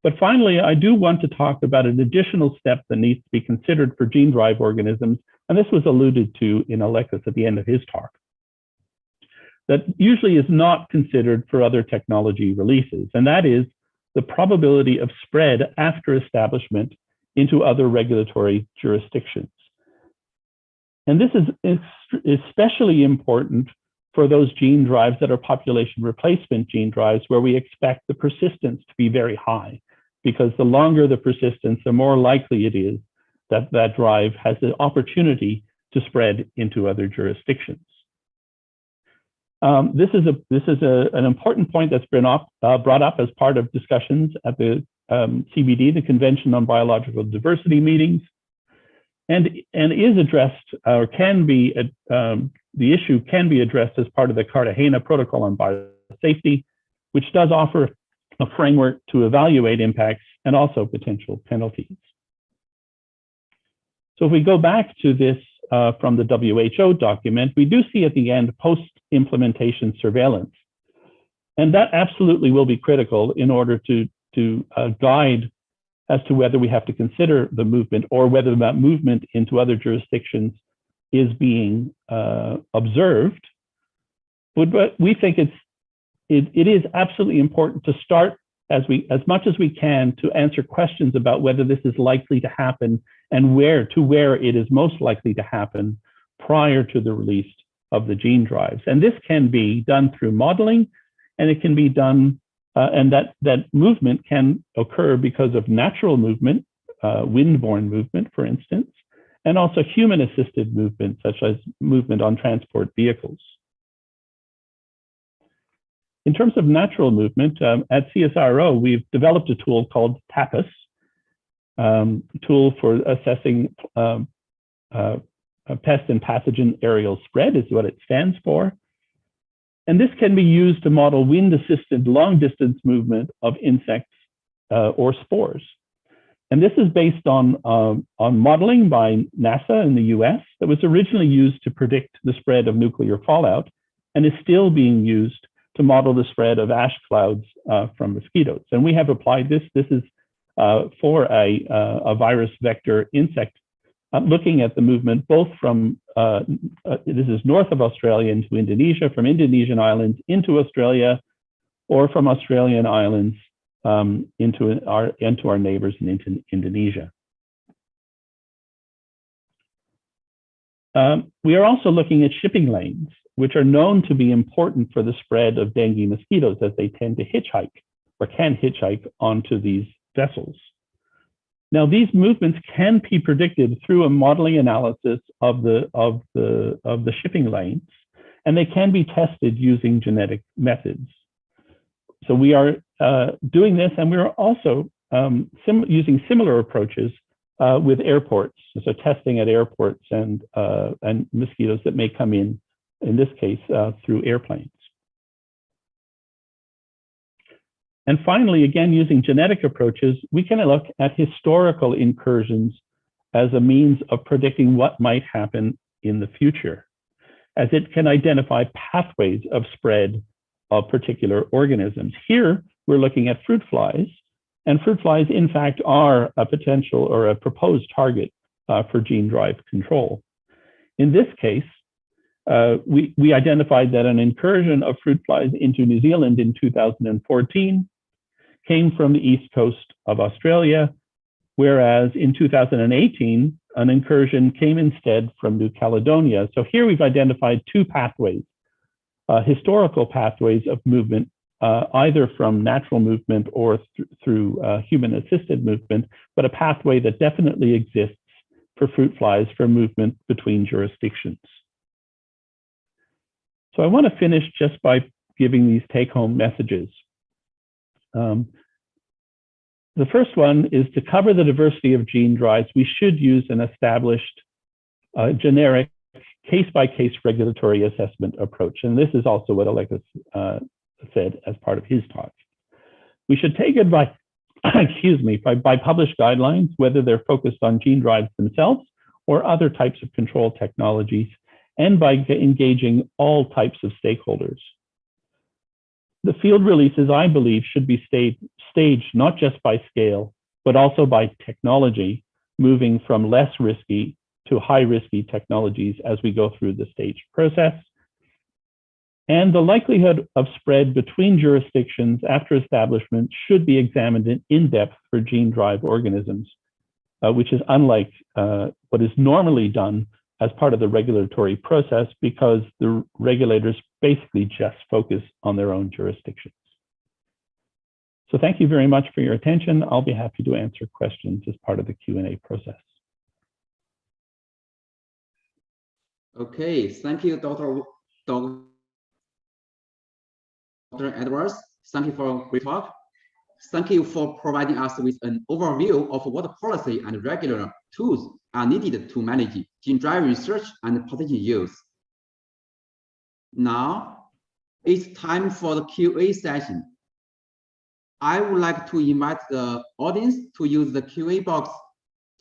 Speaker 4: But finally, I do want to talk about an additional step that needs to be considered for gene drive organisms, and this was alluded to in Alexis at the end of his talk, that usually is not considered for other technology releases, and that is the probability of spread after establishment into other regulatory jurisdictions. And this is especially important for those gene drives that are population replacement gene drives, where we expect the persistence to be very high, because the longer the persistence, the more likely it is that that drive has the opportunity to spread into other jurisdictions. This is an important point that's been brought up as part of discussions at the CBD, the Convention on Biological Diversity meetings, and is addressed, or can be, the issue can be addressed as part of the Cartagena Protocol on Biosafety, which does offer a framework to evaluate impacts and also potential penalties. So if we go back to this from the WHO document, we do see at the end post-implementation surveillance. And that absolutely will be critical in order to guide as to whether we have to consider the movement or whether that movement into other jurisdictions is being observed. But we think it is absolutely important to start as much as we can to answer questions about whether this is likely to happen and where it is most likely to happen prior to the release of the gene drives. And this can be done through modeling, and it can be done, and that movement can occur because of natural movement, wind-borne movement, for instance, and also human-assisted movement, such as movement on transport vehicles. In terms of natural movement, at CSIRO, we've developed a tool called TAPIS, tool for assessing pest and pathogen aerial spread is what it stands for. And this can be used to model wind-assisted long-distance movement of insects or spores. And this is based on modeling by NASA in the US that was originally used to predict the spread of nuclear fallout and is still being used to model the spread of ash clouds from mosquitoes. And we have applied this. This is for a virus vector insect, looking at the movement both from, this is north of Australia into Indonesia, from Indonesian islands into Australia, or from Australian islands into our neighbors in Indonesia. We are also looking at shipping lanes, which are known to be important for the spread of dengue mosquitoes, as they tend to hitchhike or can hitchhike onto these vessels. Now, these movements can be predicted through a modeling analysis of the shipping lanes, and they can be tested using genetic methods. So we are doing this, and we are also using similar approaches with airports, so testing at airports and mosquitoes that may come in this case, through airplanes. And finally, again, using genetic approaches, we can look at historical incursions as a means of predicting what might happen in the future, as it can identify pathways of spread of particular organisms. Here, we're looking at fruit flies, and fruit flies, in fact, are a potential or a proposed target for gene drive control. In this case, we identified that an incursion of fruit flies into New Zealand in 2014 came from the east coast of Australia, whereas in 2018, an incursion came instead from New Caledonia. So here we've identified two pathways, historical pathways of movement, either from natural movement or through human-assisted movement, but a pathway that definitely exists for fruit flies for movement between jurisdictions. So I want to finish just by giving these take-home messages. The first one is to cover the diversity of gene drives. We should use an established generic case-by-case regulatory assessment approach. And this is also what Alexis said as part of his talk. We should take advice, excuse me, by published guidelines, whether they're focused on gene drives themselves or other types of control technologies, and by engaging all types of stakeholders. The field releases, I believe, should be staged not just by scale, but also by technology, moving from less risky to high risky technologies as we go through the staged process. And the likelihood of spread between jurisdictions after establishment should be examined in depth for gene drive organisms, which is unlike what is normally done as part of the regulatory process, because the regulators basically just focus on their own jurisdictions. So thank you very much for your attention. I'll be happy to answer questions as part of the Q&A process.
Speaker 2: Okay, thank you, Dr. Edwards. Thank you for a great talk. Thank you for providing us with an overview of what policy and regular tools are needed to manage gene drive research and potential use. Now, it's time for the Q&A session. I would like to invite the audience to use the Q&A box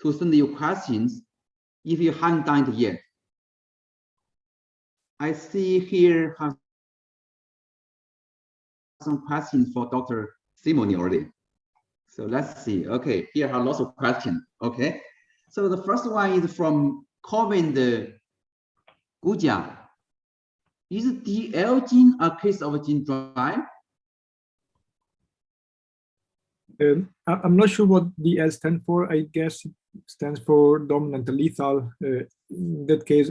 Speaker 2: to send you questions if you haven't done it yet. I see here have some questions for Dr. Simoni already. So let's see. Okay, here are lots of questions. Okay, so the first one is from Corbin Guja. Is DL gene a case of gene drive?
Speaker 3: I'm not sure what DL stands for. I guess it stands for dominant lethal. In that case,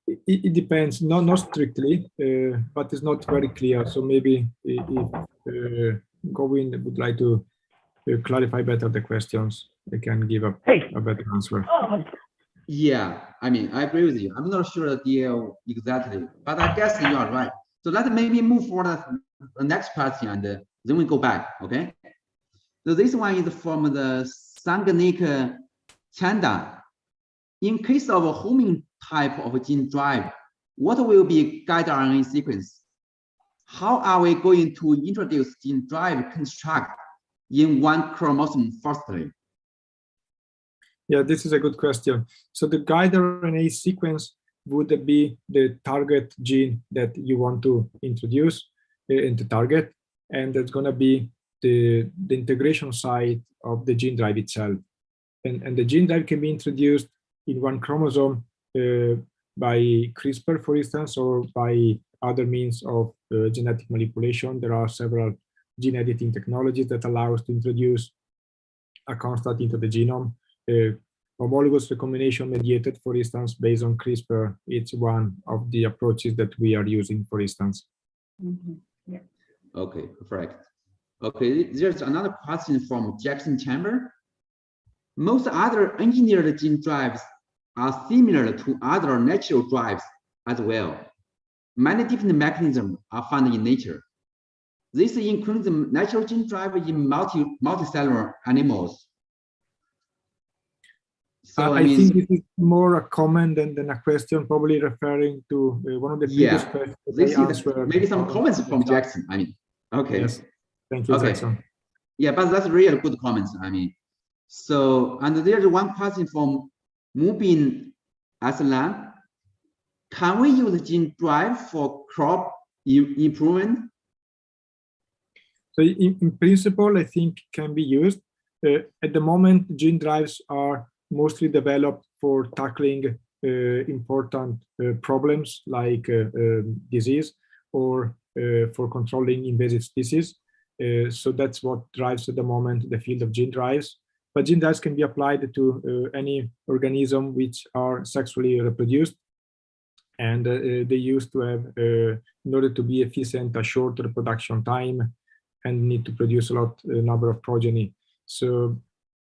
Speaker 3: it depends, not strictly, but it's not very clear. So maybe if Govin would like to clarify better the questions, I can give a better answer.
Speaker 2: Yeah, I mean, I agree with you. I'm not sure the DL exactly, but I guess you are right. So let's maybe move for the next question, and then we go back, okay? So this one is from the Sanghanik Chanda. In case of a homing type of gene drive, what will be guide RNA sequence? How are we going to introduce gene drive construct in one chromosome firstly?
Speaker 3: Yeah, this is a good question. So the guide RNA sequence would be the target gene that you want to introduce into target, and that's going to be the integration site of the gene drive itself. And the gene drive can be introduced in one chromosome by CRISPR, for instance, or by other means of genetic manipulation. There are several gene editing technologies that allow us to introduce a construct into the genome. homologous recombination mediated, for instance, based on CRISPR. It's one of the approaches that we are using, for instance.
Speaker 1: Yeah.
Speaker 2: Okay, perfect. Okay, there's another question from Jackson Chamber. Most other engineered gene drives are similar to other natural drives as well. Many different mechanisms are found in nature. This includes the natural gene drive in multicellular animals. So
Speaker 3: I think this is more a comment than a question, probably referring to one of the previous questions
Speaker 2: this
Speaker 3: I
Speaker 2: is
Speaker 3: answered.
Speaker 2: maybe some comments from Jackson. I mean, okay.
Speaker 3: Yes, thank you, Jackson.
Speaker 2: Yeah, but that's really good comments. I mean, so, and there's one question from Mubin Aslan. Can we use gene drive for crop improvement?
Speaker 3: So in principle, I think can be used. At the moment, gene drives are mostly developed for tackling important problems like disease or for controlling invasive species. So that's what drives at the moment the field of gene drives. But gene drives can be applied to any organism which are sexually reproduced. And they used to have, in order to be efficient, a short reproduction time and need to produce a number of progeny. So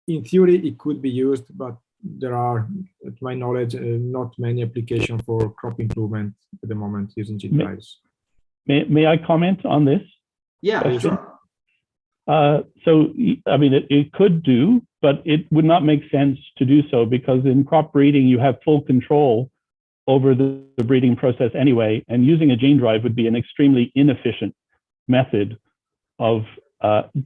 Speaker 3: in theory, it could be used, but there are, to my knowledge, not many applications for crop improvement at the moment using gene drives.
Speaker 4: May I comment on this?
Speaker 2: Yeah, sure.
Speaker 4: So, I mean, it could do, but it would not make sense to do so because in crop breeding, you have full control over the breeding process anyway, and using a gene drive would be an extremely inefficient method of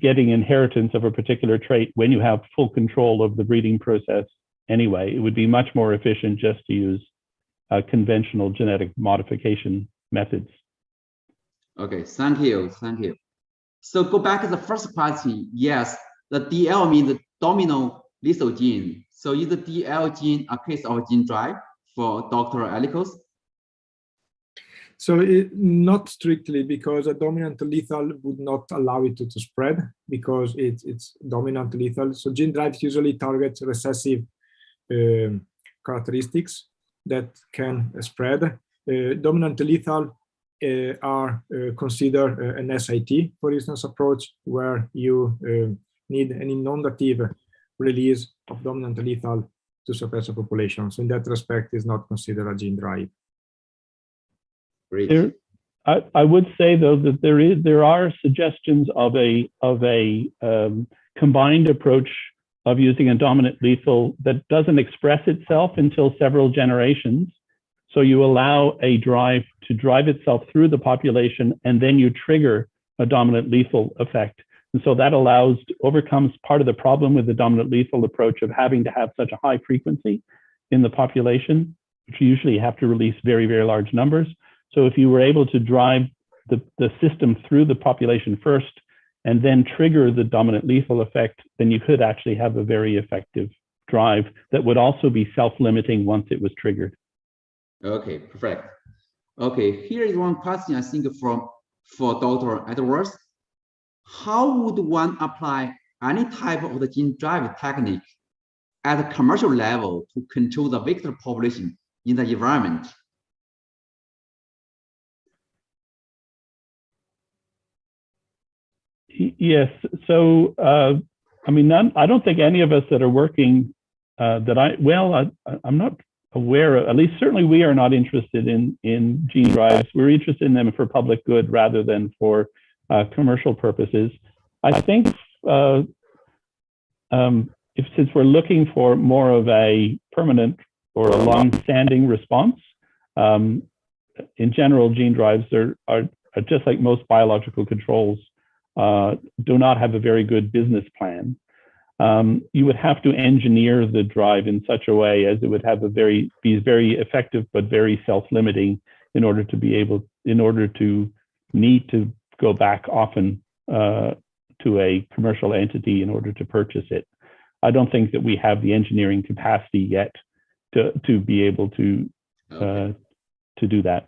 Speaker 4: getting inheritance of a particular trait when you have full control of the breeding process anyway. It would be much more efficient just to use conventional genetic modification methods.
Speaker 2: Okay, thank you. So go back to the first question. Yes, the DL means the domino lethal gene. So is the DL gene a case of gene drive for Dr. Alikos?
Speaker 3: So not strictly, because a dominant lethal would not allow it to spread because it's dominant lethal. So gene drives usually target recessive characteristics that can spread. Dominant lethal are considered an SIT, for instance, approach where you need an inundative release of dominant lethal to suppress a population. So in that respect, is not considered a gene drive.
Speaker 2: Great.
Speaker 4: I would say though that there are suggestions of a combined approach of using a dominant lethal that doesn't express itself until several generations. So you allow a drive to drive itself through the population, and then you trigger a dominant lethal effect. And so that overcomes part of the problem with the dominant lethal approach of having to have such a high frequency in the population, which you usually have to release very, very large numbers. So if you were able to drive the system through the population first and then trigger the dominant lethal effect, then you could actually have a very effective drive that would also be self-limiting once it was triggered.
Speaker 2: Okay, perfect. Okay, here is one question I think for Dr. Edwards. How would one apply any type of the gene drive technique at a commercial level to control the vector population in the environment?
Speaker 4: Yes. So, I mean, I don't think any of us that are working I'm not aware of, at least certainly we are not interested in gene drives. We're interested in them for public good rather than for commercial purposes. I think since we're looking for more of a permanent or a long-standing response, in general, gene drives are just like most biological controls, do not have a very good business plan. You would have to engineer the drive in such a way as it would have be very effective but very self-limiting in order to need to go back often to a commercial entity in order to purchase it. I don't think that we have the engineering capacity yet to be able to do that.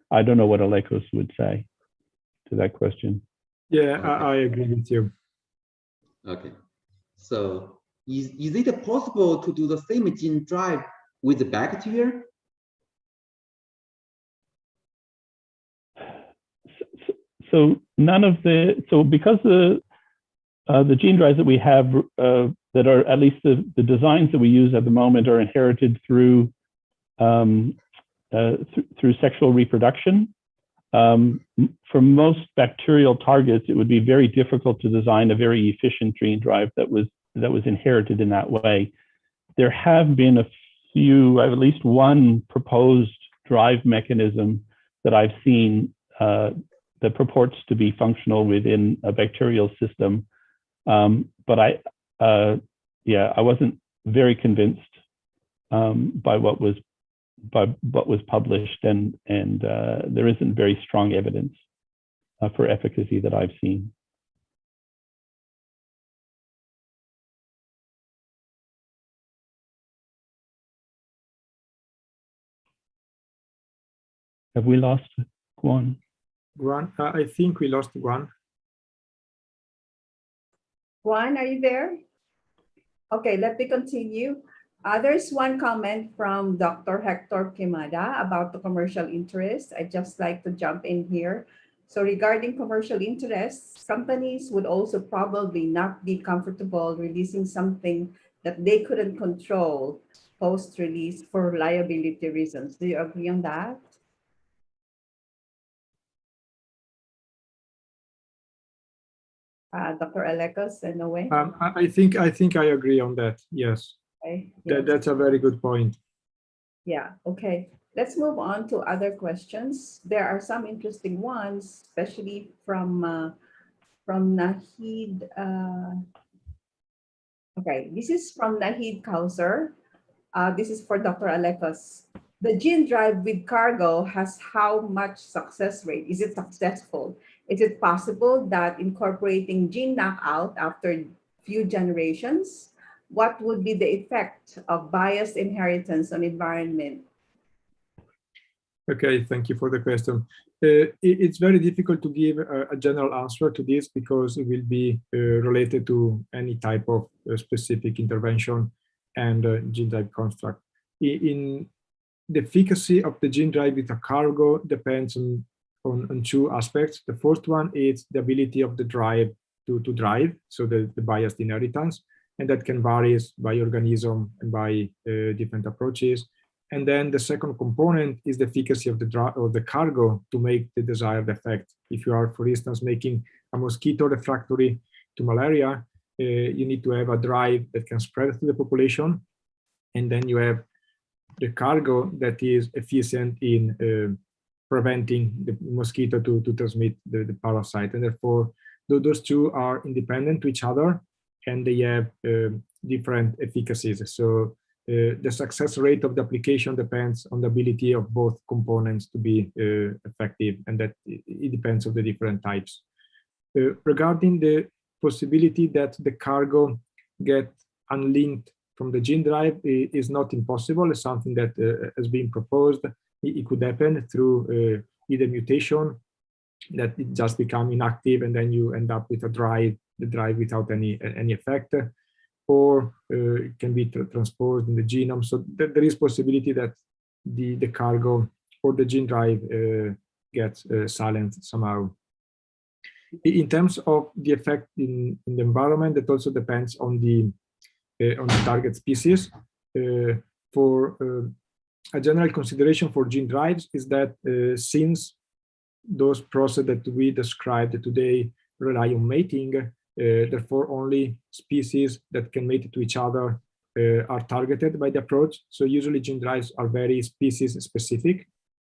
Speaker 4: I don't know what Alekos would say to that question.
Speaker 3: Yeah, okay. I agree with you.
Speaker 2: Okay, so is it possible to do the same gene drive with the bacteria?
Speaker 4: So none of the, so because the gene drives that we have that are at least the designs that we use at the moment are inherited through through sexual reproduction. For most bacterial targets, it would be very difficult to design a very efficient gene drive that was inherited in that way. There have been a few, at least one proposed drive mechanism that I've seen that purports to be functional within a bacterial system. But I wasn't very convinced by what was published, and there isn't very strong evidence for efficacy that I've seen. Have we lost Guan?
Speaker 3: Guan, I think we lost Guan.
Speaker 1: Juan, are you there? Okay, let me continue. There's one comment from Dr. Hector Quimada about the commercial interest. I'd just like to jump in here. So regarding commercial interests, companies would also probably not be comfortable releasing something that they couldn't control post-release for liability reasons. Do you agree on that? Dr. Alekos, in a way?
Speaker 3: I think I agree on that. Yes.
Speaker 1: Okay. Yes.
Speaker 3: That's a very good point.
Speaker 1: Yeah, okay. Let's move on to other questions. There are some interesting ones, especially from Nahid. Okay, this is from Nahid Kauser. This is for Dr. Alekos. The gene drive with cargo has how much success rate? Is it successful? Is it possible that incorporating gene knockout after few generations, what would be the effect of biased inheritance on environment?
Speaker 3: Okay, thank you for the question. It's very difficult to give a general answer to this because it will be related to any type of specific intervention and gene drive construct. In the efficacy of the gene drive with a cargo depends on two aspects. The first one is the ability of the drive to drive, so the biased inheritance, and that can vary by organism and by different approaches. And then the second component is the efficacy of the cargo to make the desired effect. If you are, for instance, making a mosquito refractory to malaria, you need to have a drive that can spread to the population, and then you have the cargo that is efficient in preventing the mosquito to transmit the parasite. And therefore, those two are independent to each other, and they have different efficacies. So the success rate of the application depends on the ability of both components to be effective, and that it depends on the different types. Regarding the possibility that the cargo get unlinked from the gene drive is not impossible. It's something that has been proposed. It could happen through either mutation, that it just become inactive and then you end up with the drive without any effect, or it can be transposed in the genome. So there is possibility that the cargo or the gene drive gets silenced somehow. In terms of the effect in the environment, that also depends on the target species. For a general consideration for gene drives is that since those processes that we described today rely on mating, therefore only species that can mate to each other are targeted by the approach. So usually gene drives are very species specific,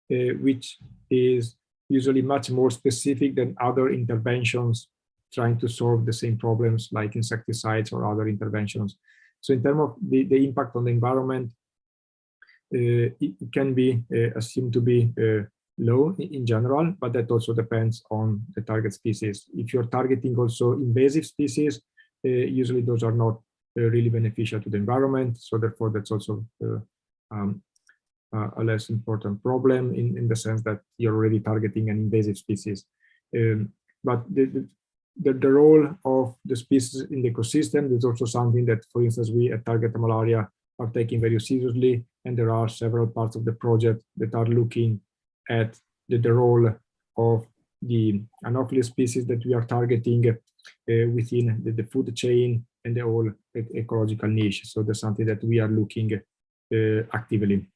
Speaker 3: which is usually much more specific than other interventions trying to solve the same problems like insecticides or other interventions. So in terms of the impact on the environment, it can be assumed to be low in general, but that also depends on the target species. If you're targeting also invasive species, usually those are not really beneficial to the environment. So therefore, that's also a less important problem in the sense that you're already targeting an invasive species. But the role of the species in the ecosystem is also something that, for instance, we at Target Malaria are taking very seriously, and there are several parts of the project that are looking at the role of the Anopheles species that we are targeting within the food chain and the whole ecological niche. So that's something that we are looking actively.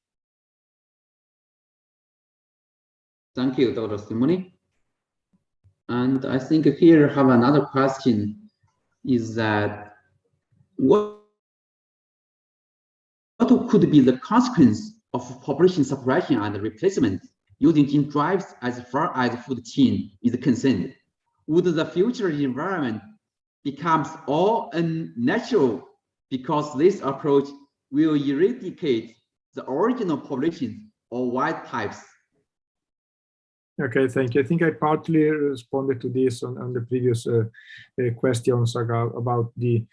Speaker 2: Thank you, Dr. Simoni. And I think here I have another question, is that what could be the consequence of population suppression and replacement using gene drives as far as food chain is concerned? Would the future environment becomes all unnatural because this approach will eradicate the original population or wild types?
Speaker 3: Okay, thank you. I think I partly responded to this on the previous questions about the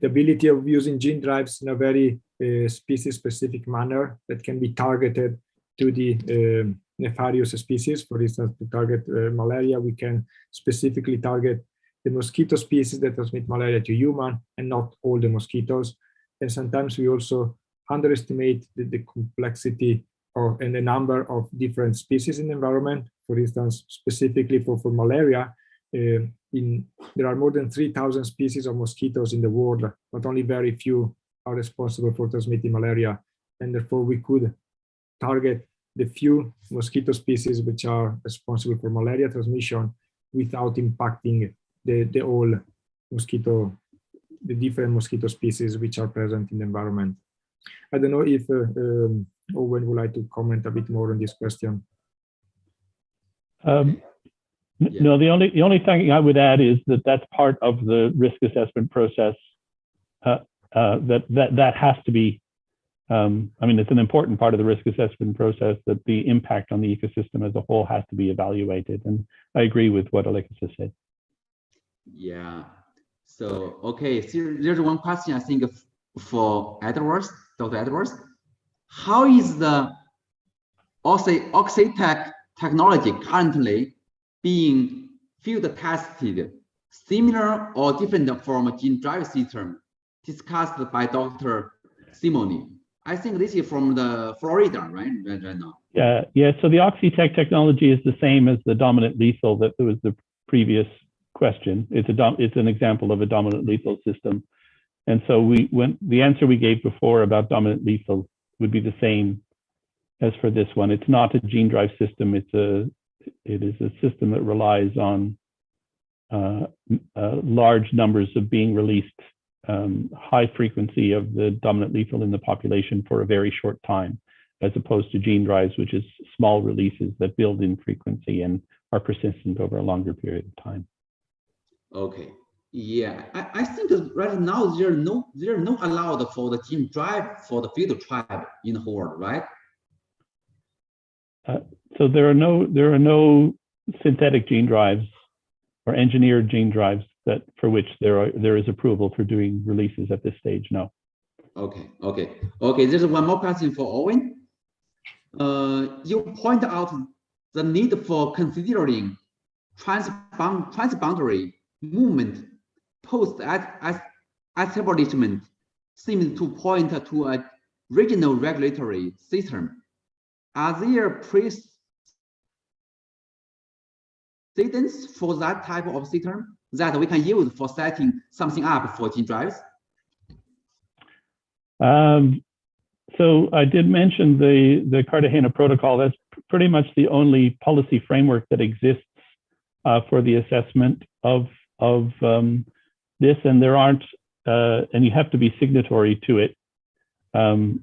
Speaker 3: ability of using gene drives in a very species-specific manner that can be targeted to the nefarious species. For instance, to target malaria, we can specifically target the mosquito species that transmit malaria to human and not all the mosquitoes. And sometimes we also underestimate the complexity and the number of different species in the environment. For instance, specifically for malaria, there are more than 3,000 species of mosquitoes in the world, but only very few are responsible for transmitting malaria. And therefore, we could target the few mosquito species which are responsible for malaria transmission without impacting the whole mosquito, the different mosquito species which are present in the environment. I don't know if Owen would like to comment a bit more on this question.
Speaker 4: No, the only thing I would add is that that's part of the risk assessment process. That has to be. I mean, it's an important part of the risk assessment process that the impact on the ecosystem as a whole has to be evaluated. And I agree with what Alexis said.
Speaker 2: Yeah. So okay, so there's one question I think for Edwards, Dr. Edwards. How is the Oxitec technology currently being field tested, similar or different from gene drive system discussed by Dr. Simoni? I think this is from the Florida, right now.
Speaker 4: Yeah. So the Oxitec technology is the same as the dominant lethal that was the previous question. It's an example of a dominant lethal system. And so when the answer we gave before about dominant lethal would be the same as for this one. It's not a gene drive system. It is a system that relies on large numbers of being released, high frequency of the dominant lethal in the population for a very short time, as opposed to gene drives, which is small releases that build in frequency and are persistent over a longer period of time.
Speaker 2: Okay. Yeah, I think right now there are no allowed for the gene drive for the field tribe in the whole world, right?
Speaker 4: So there are no synthetic gene drives or engineered gene drives that for which there is approval for doing releases at this stage. No. Okay.
Speaker 2: There's one more question for Owen. You point out the need for considering transboundary movement post-establishment seems to point to a regional regulatory system. Are there precedents for that type of system that we can use for setting something up for gene drives?
Speaker 4: So I did mention the Cartagena Protocol. That's pretty much the only policy framework that exists for the assessment of this, and there aren't, and you have to be signatory to it. And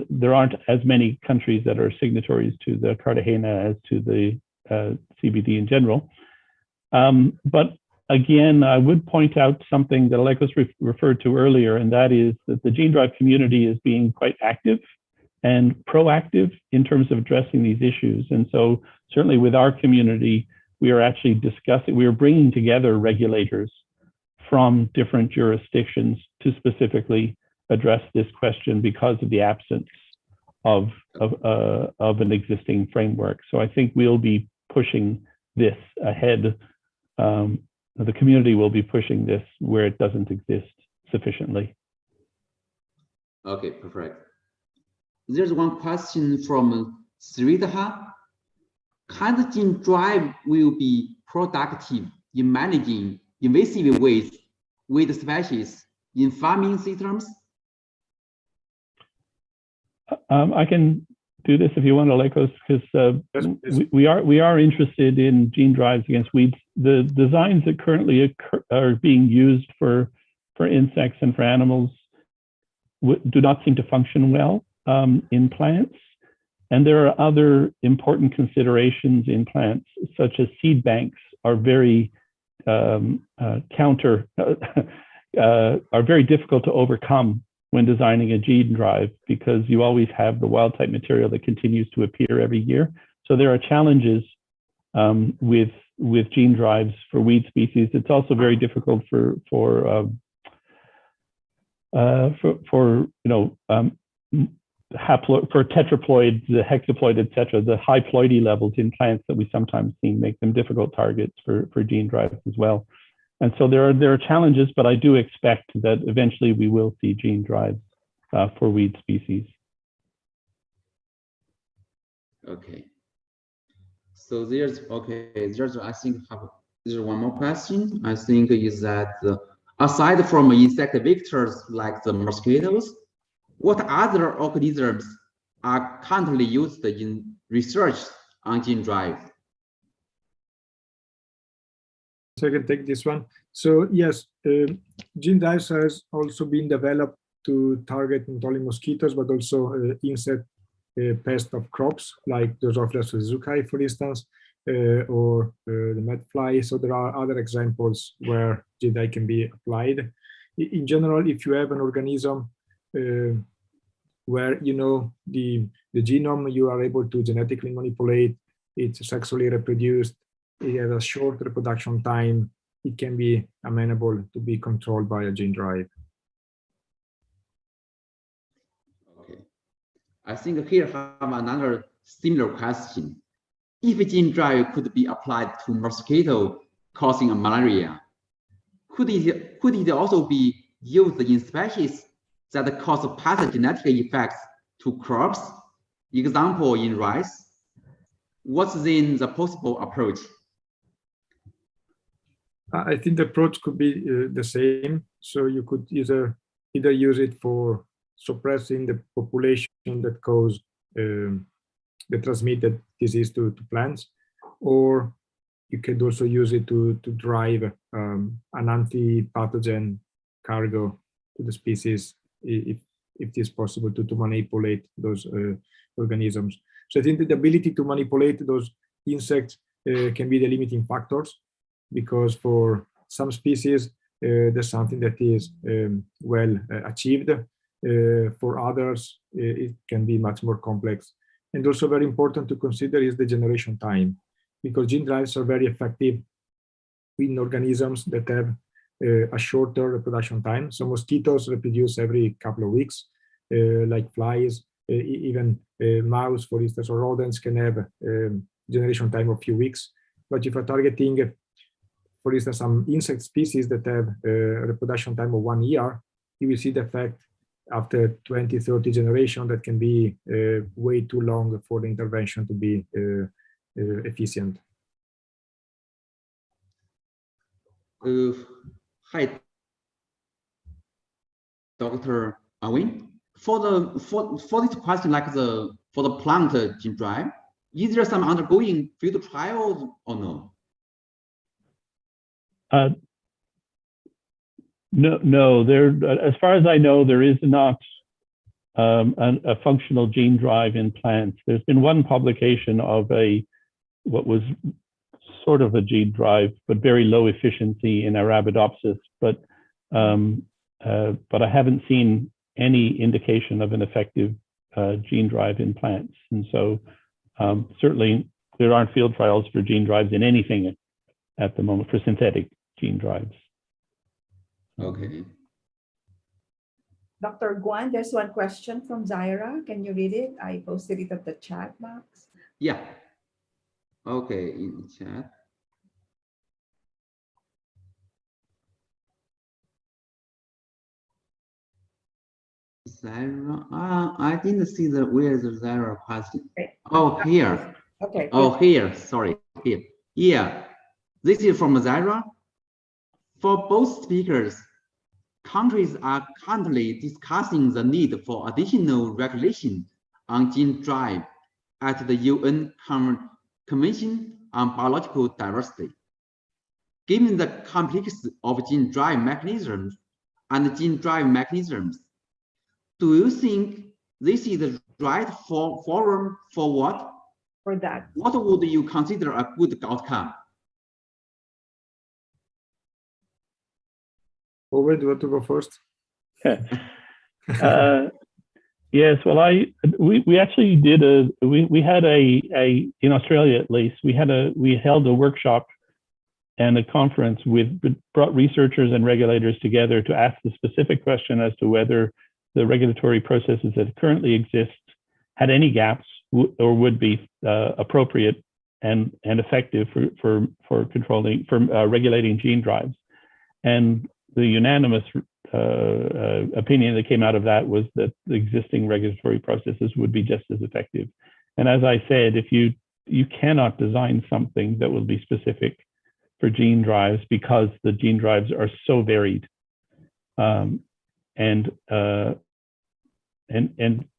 Speaker 4: there aren't as many countries that are signatories to the Cartagena as to the CBD in general. But again, I would point out something that Alexis referred to earlier, and that is that the gene drive community is being quite active and proactive in terms of addressing these issues. And so certainly with our community, we are actually discussing, we are bringing together regulators from different jurisdictions to specifically address this question because of the absence of an existing framework. So I think we'll be pushing this ahead the community will be pushing this where it doesn't exist sufficiently.
Speaker 2: Okay, perfect. There's one question from Sridhar. Can the gene drive will be productive in managing invasive ways with species in farming systems?
Speaker 4: I can do this if you want, Alekos, because
Speaker 3: Yes,
Speaker 4: we are interested in gene drives against weeds. The designs that currently are being used for insects and for animals do not seem to function well in plants. And there are other important considerations in plants, such as seed banks are very are very difficult to overcome when designing a gene drive, because you always have the wild type material that continues to appear every year. So there are challenges with gene drives for weed species. It's also very difficult for tetraploids, the hexaploid, etc., the high ploidy levels in plants that we sometimes see make them difficult targets for gene drives as well. And so there are challenges, but I do expect that eventually we will see gene drives for weed species.
Speaker 2: Okay. So there's I think there's one more question. I think is that aside from insect vectors like the mosquitoes, what other organisms are currently used in research on gene drive?
Speaker 3: So I can take this one. So yes, gene drives has also been developed to target not only mosquitoes, but also insect pests of crops, like Drosophila suzuki, for instance, or the medfly. So there are other examples where gene drive can be applied. In general, if you have an organism where you know the genome, you are able to genetically manipulate, it's sexually reproduced, it has a short reproduction time, it can be amenable to be controlled by a gene drive.
Speaker 2: Okay. I think here I have another similar question. If a gene drive could be applied to mosquito causing a malaria, could it also be used in species that cause pathogenetic effects to crops? Example in rice. What's then the possible approach?
Speaker 3: I think the approach could be the same. So you could either use it for suppressing the population that cause the transmitted disease to plants, or you could also use it to drive an anti-pathogen cargo to the species if it is possible to manipulate those organisms. So I think that the ability to manipulate those insects can be the limiting factors, because for some species, there's something that is well achieved. For others, it can be much more complex. And also very important to consider is the generation time, because gene drives are very effective in organisms that have a shorter reproduction time. So mosquitoes reproduce every couple of weeks, like flies, even mouse, for instance, or rodents can have generation time of a few weeks. But if you're targeting, for instance, some insect species that have a reproduction time of 1 year, you will see the effect after 20, 30 generations that can be way too long for the intervention to be efficient.
Speaker 2: Hi, Dr. Arwin. For this question, like for the plant gene drive, is there some undergoing field trials or no?
Speaker 4: No. There, as far as I know, there is not a functional gene drive in plants. There's been one publication of what was sort of a gene drive, but very low efficiency in Arabidopsis. But I haven't seen any indication of an effective gene drive in plants. And so certainly there aren't field trials for gene drives in anything at the moment, for synthetic gene drives.
Speaker 2: Okay.
Speaker 1: Dr. Guan, there's one question from Zaira. Can you read it? I posted it at the chat box.
Speaker 2: Yeah. Okay, in the chat. Zara. I didn't see where the Zara question.
Speaker 1: Okay.
Speaker 2: Oh, here.
Speaker 1: Okay.
Speaker 2: Oh,
Speaker 1: Good.
Speaker 2: here. Sorry. Here. Yeah. This is from Zara. For both speakers, countries are currently discussing the need for additional regulation on gene drive at the UN Convention on Biological Diversity. Given the complexity of gene drive mechanisms and gene drive mechanisms, do you think this is the right forum for what?
Speaker 1: For that.
Speaker 2: What would you consider a good outcome?
Speaker 3: Owen, do you want to go first?
Speaker 4: Yes, well, we actually did we had a in Australia at least we held a workshop and a conference brought researchers and regulators together to ask the specific question as to whether the regulatory processes that currently exist had any gaps or would be appropriate and effective for regulating gene drives. And the unanimous opinion that came out of that was that the existing regulatory processes would be just as effective. And as I said, if you cannot design something that will be specific for gene drives because the gene drives are so varied, and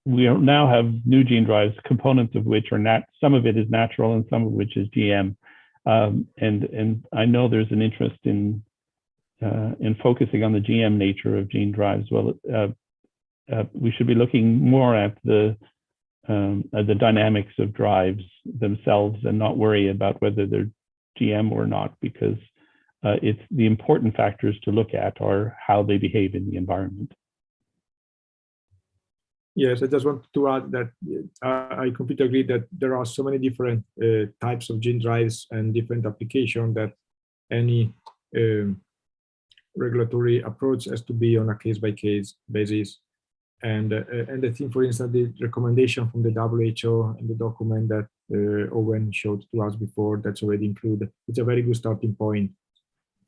Speaker 4: we now have new gene drives, components of which are some of it is natural and some of which is GM, and I know there's an interest in focusing on the GM nature of gene drives. Well, we should be looking more at the dynamics of drives themselves and not worry about whether they're GM or not, because it's the important factors to look at are how they behave in the environment.
Speaker 3: Yes, I just want to add that I completely agree that there are so many different types of gene drives and different applications that any regulatory approach has to be on a case-by-case basis. And I think, for instance, the recommendation from the WHO and the document that Owen showed to us before, that's already included. It's a very good starting point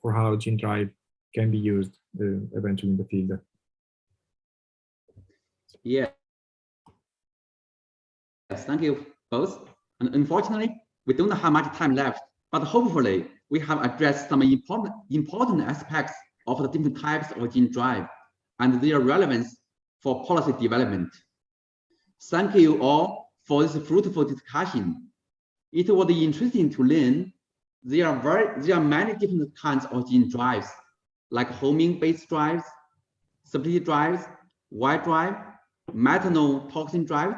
Speaker 3: for how gene drive can be used eventually in the field.
Speaker 2: Yeah. Yes, thank you both. And unfortunately, we don't have much time left, but hopefully we have addressed some important aspects of the different types of gene drive and their relevance for policy development. Thank you all for this fruitful discussion. It was interesting to learn there are many different kinds of gene drives, like homing-based drives, split drives, Y drive, methanol toxin drive,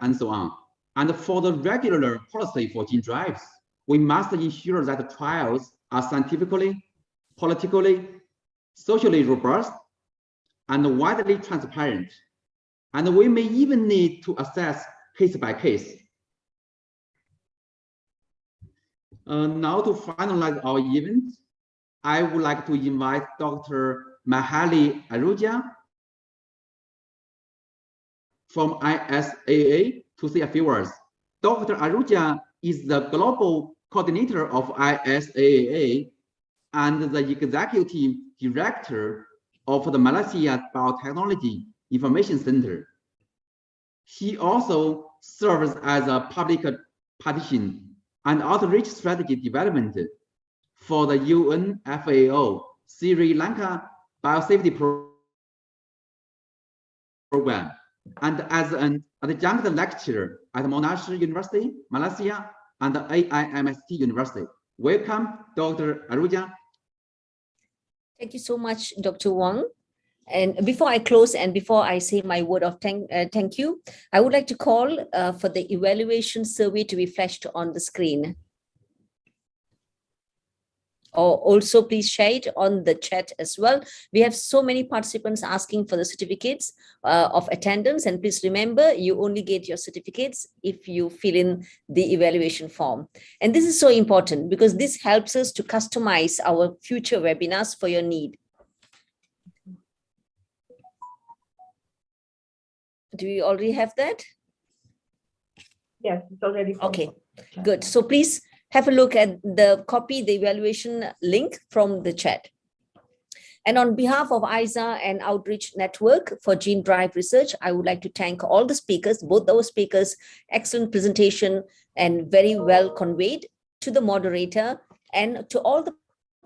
Speaker 2: and so on. And for the regular policy for gene drives, we must ensure that the trials are scientifically, politically, socially robust, and widely transparent. And we may even need to assess case by case. Now to finalize our event, I would like to invite Dr. Mahali Ahuja from ISAA to say a few words. Dr. Ahuja is the global coordinator of ISAA and the executive director of the Malaysia Biotechnology Information Center. He also serves as a public partition and outreach strategy development for the UN FAO Sri Lanka Biosafety Program, and as an adjunct lecturer at Monash University, Malaysia, and the AIMST University. Welcome, Dr. Ahuja.
Speaker 5: Thank you so much, Dr. Wang. And before I close and before I say my word of thank you, I would like to call for the evaluation survey to be flashed on the screen. Or also please share it on the chat as well. We have so many participants asking for the certificates of attendance, and please remember, you only get your certificates if you fill in the evaluation form. And this is so important because this helps us to customize our future webinars for your need. Do we already have that?
Speaker 1: Yes, it's already.
Speaker 5: Okay, good. So please have a look at the evaluation link from the chat. And on behalf of ISA and Outreach Network for Gene Drive Research, I would like to thank all the speakers, both our speakers, excellent presentation and very well conveyed, to the moderator and to all the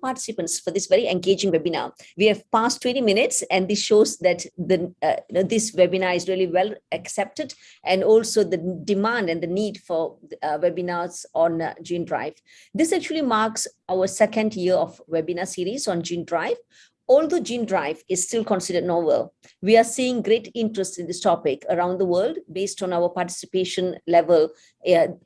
Speaker 5: participants for this very engaging webinar. We have passed 20 minutes, and this shows that this webinar is really well accepted, and also the demand and the need for webinars on Gene Drive. This actually marks our second year of webinar series on Gene Drive. Although Gene Drive is still considered novel, we are seeing great interest in this topic around the world based on our participation level,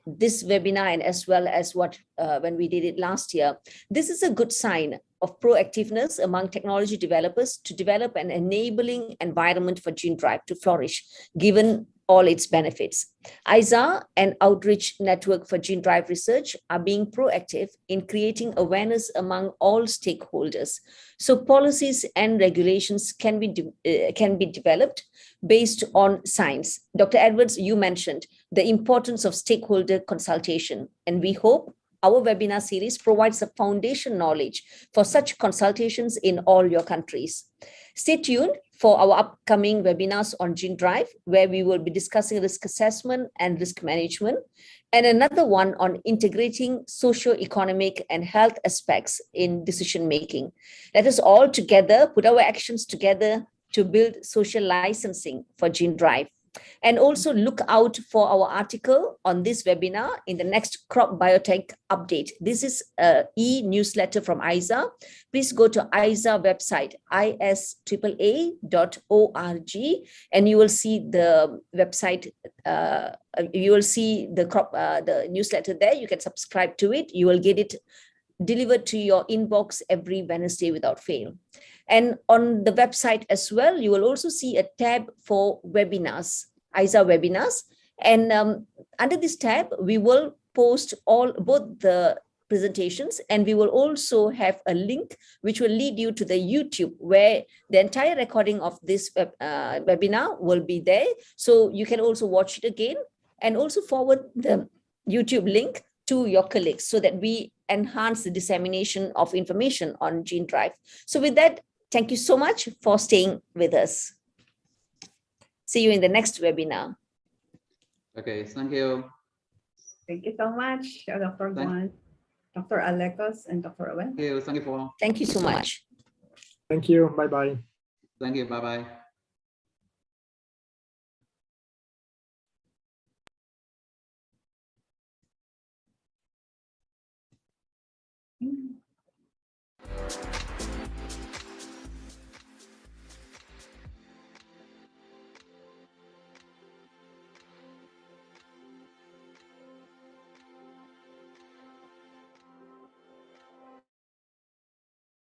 Speaker 5: this webinar, and as well as when we did it last year. This is a good sign of proactiveness among technology developers to develop an enabling environment for Gene Drive to flourish, given all its benefits. ISA and Outreach Network for Gene Drive Research are being proactive in creating awareness among all stakeholders, so policies and regulations can be developed based on science. Dr. Edwards, you mentioned the importance of stakeholder consultation, and we hope our webinar series provides a foundation knowledge for such consultations in all your countries. Stay tuned for our upcoming webinars on Gene Drive, where we will be discussing risk assessment and risk management, and another one on integrating socio-economic and health aspects in decision-making. Let us all together put our actions together to build social licensing for Gene Drive. And also look out for our article on this webinar in the next crop biotech update. This is an e-newsletter from ISA. Please go to ISA website, isaaa.org, and you will see the website. You will see the newsletter there. You can subscribe to it. You will get it delivered to your inbox every Wednesday without fail. And on the website as well, you will also see a tab for webinars, ISA webinars. And under this tab, we will post both the presentations, and we will also have a link which will lead you to the YouTube, where the entire recording of this webinar will be there. So you can also watch it again and also forward the YouTube link to your colleagues so that we enhance the dissemination of information on Gene Drive. So with that, thank you so much for staying with us. See you in the next webinar.
Speaker 2: Okay, thank you.
Speaker 1: Thank you so much, Dr. Guan, Dr. Alekos, and Dr. Owen.
Speaker 5: Thank you so much.
Speaker 3: Thank you. Bye-bye.
Speaker 2: Thank you. Bye-bye.
Speaker 1: Mm.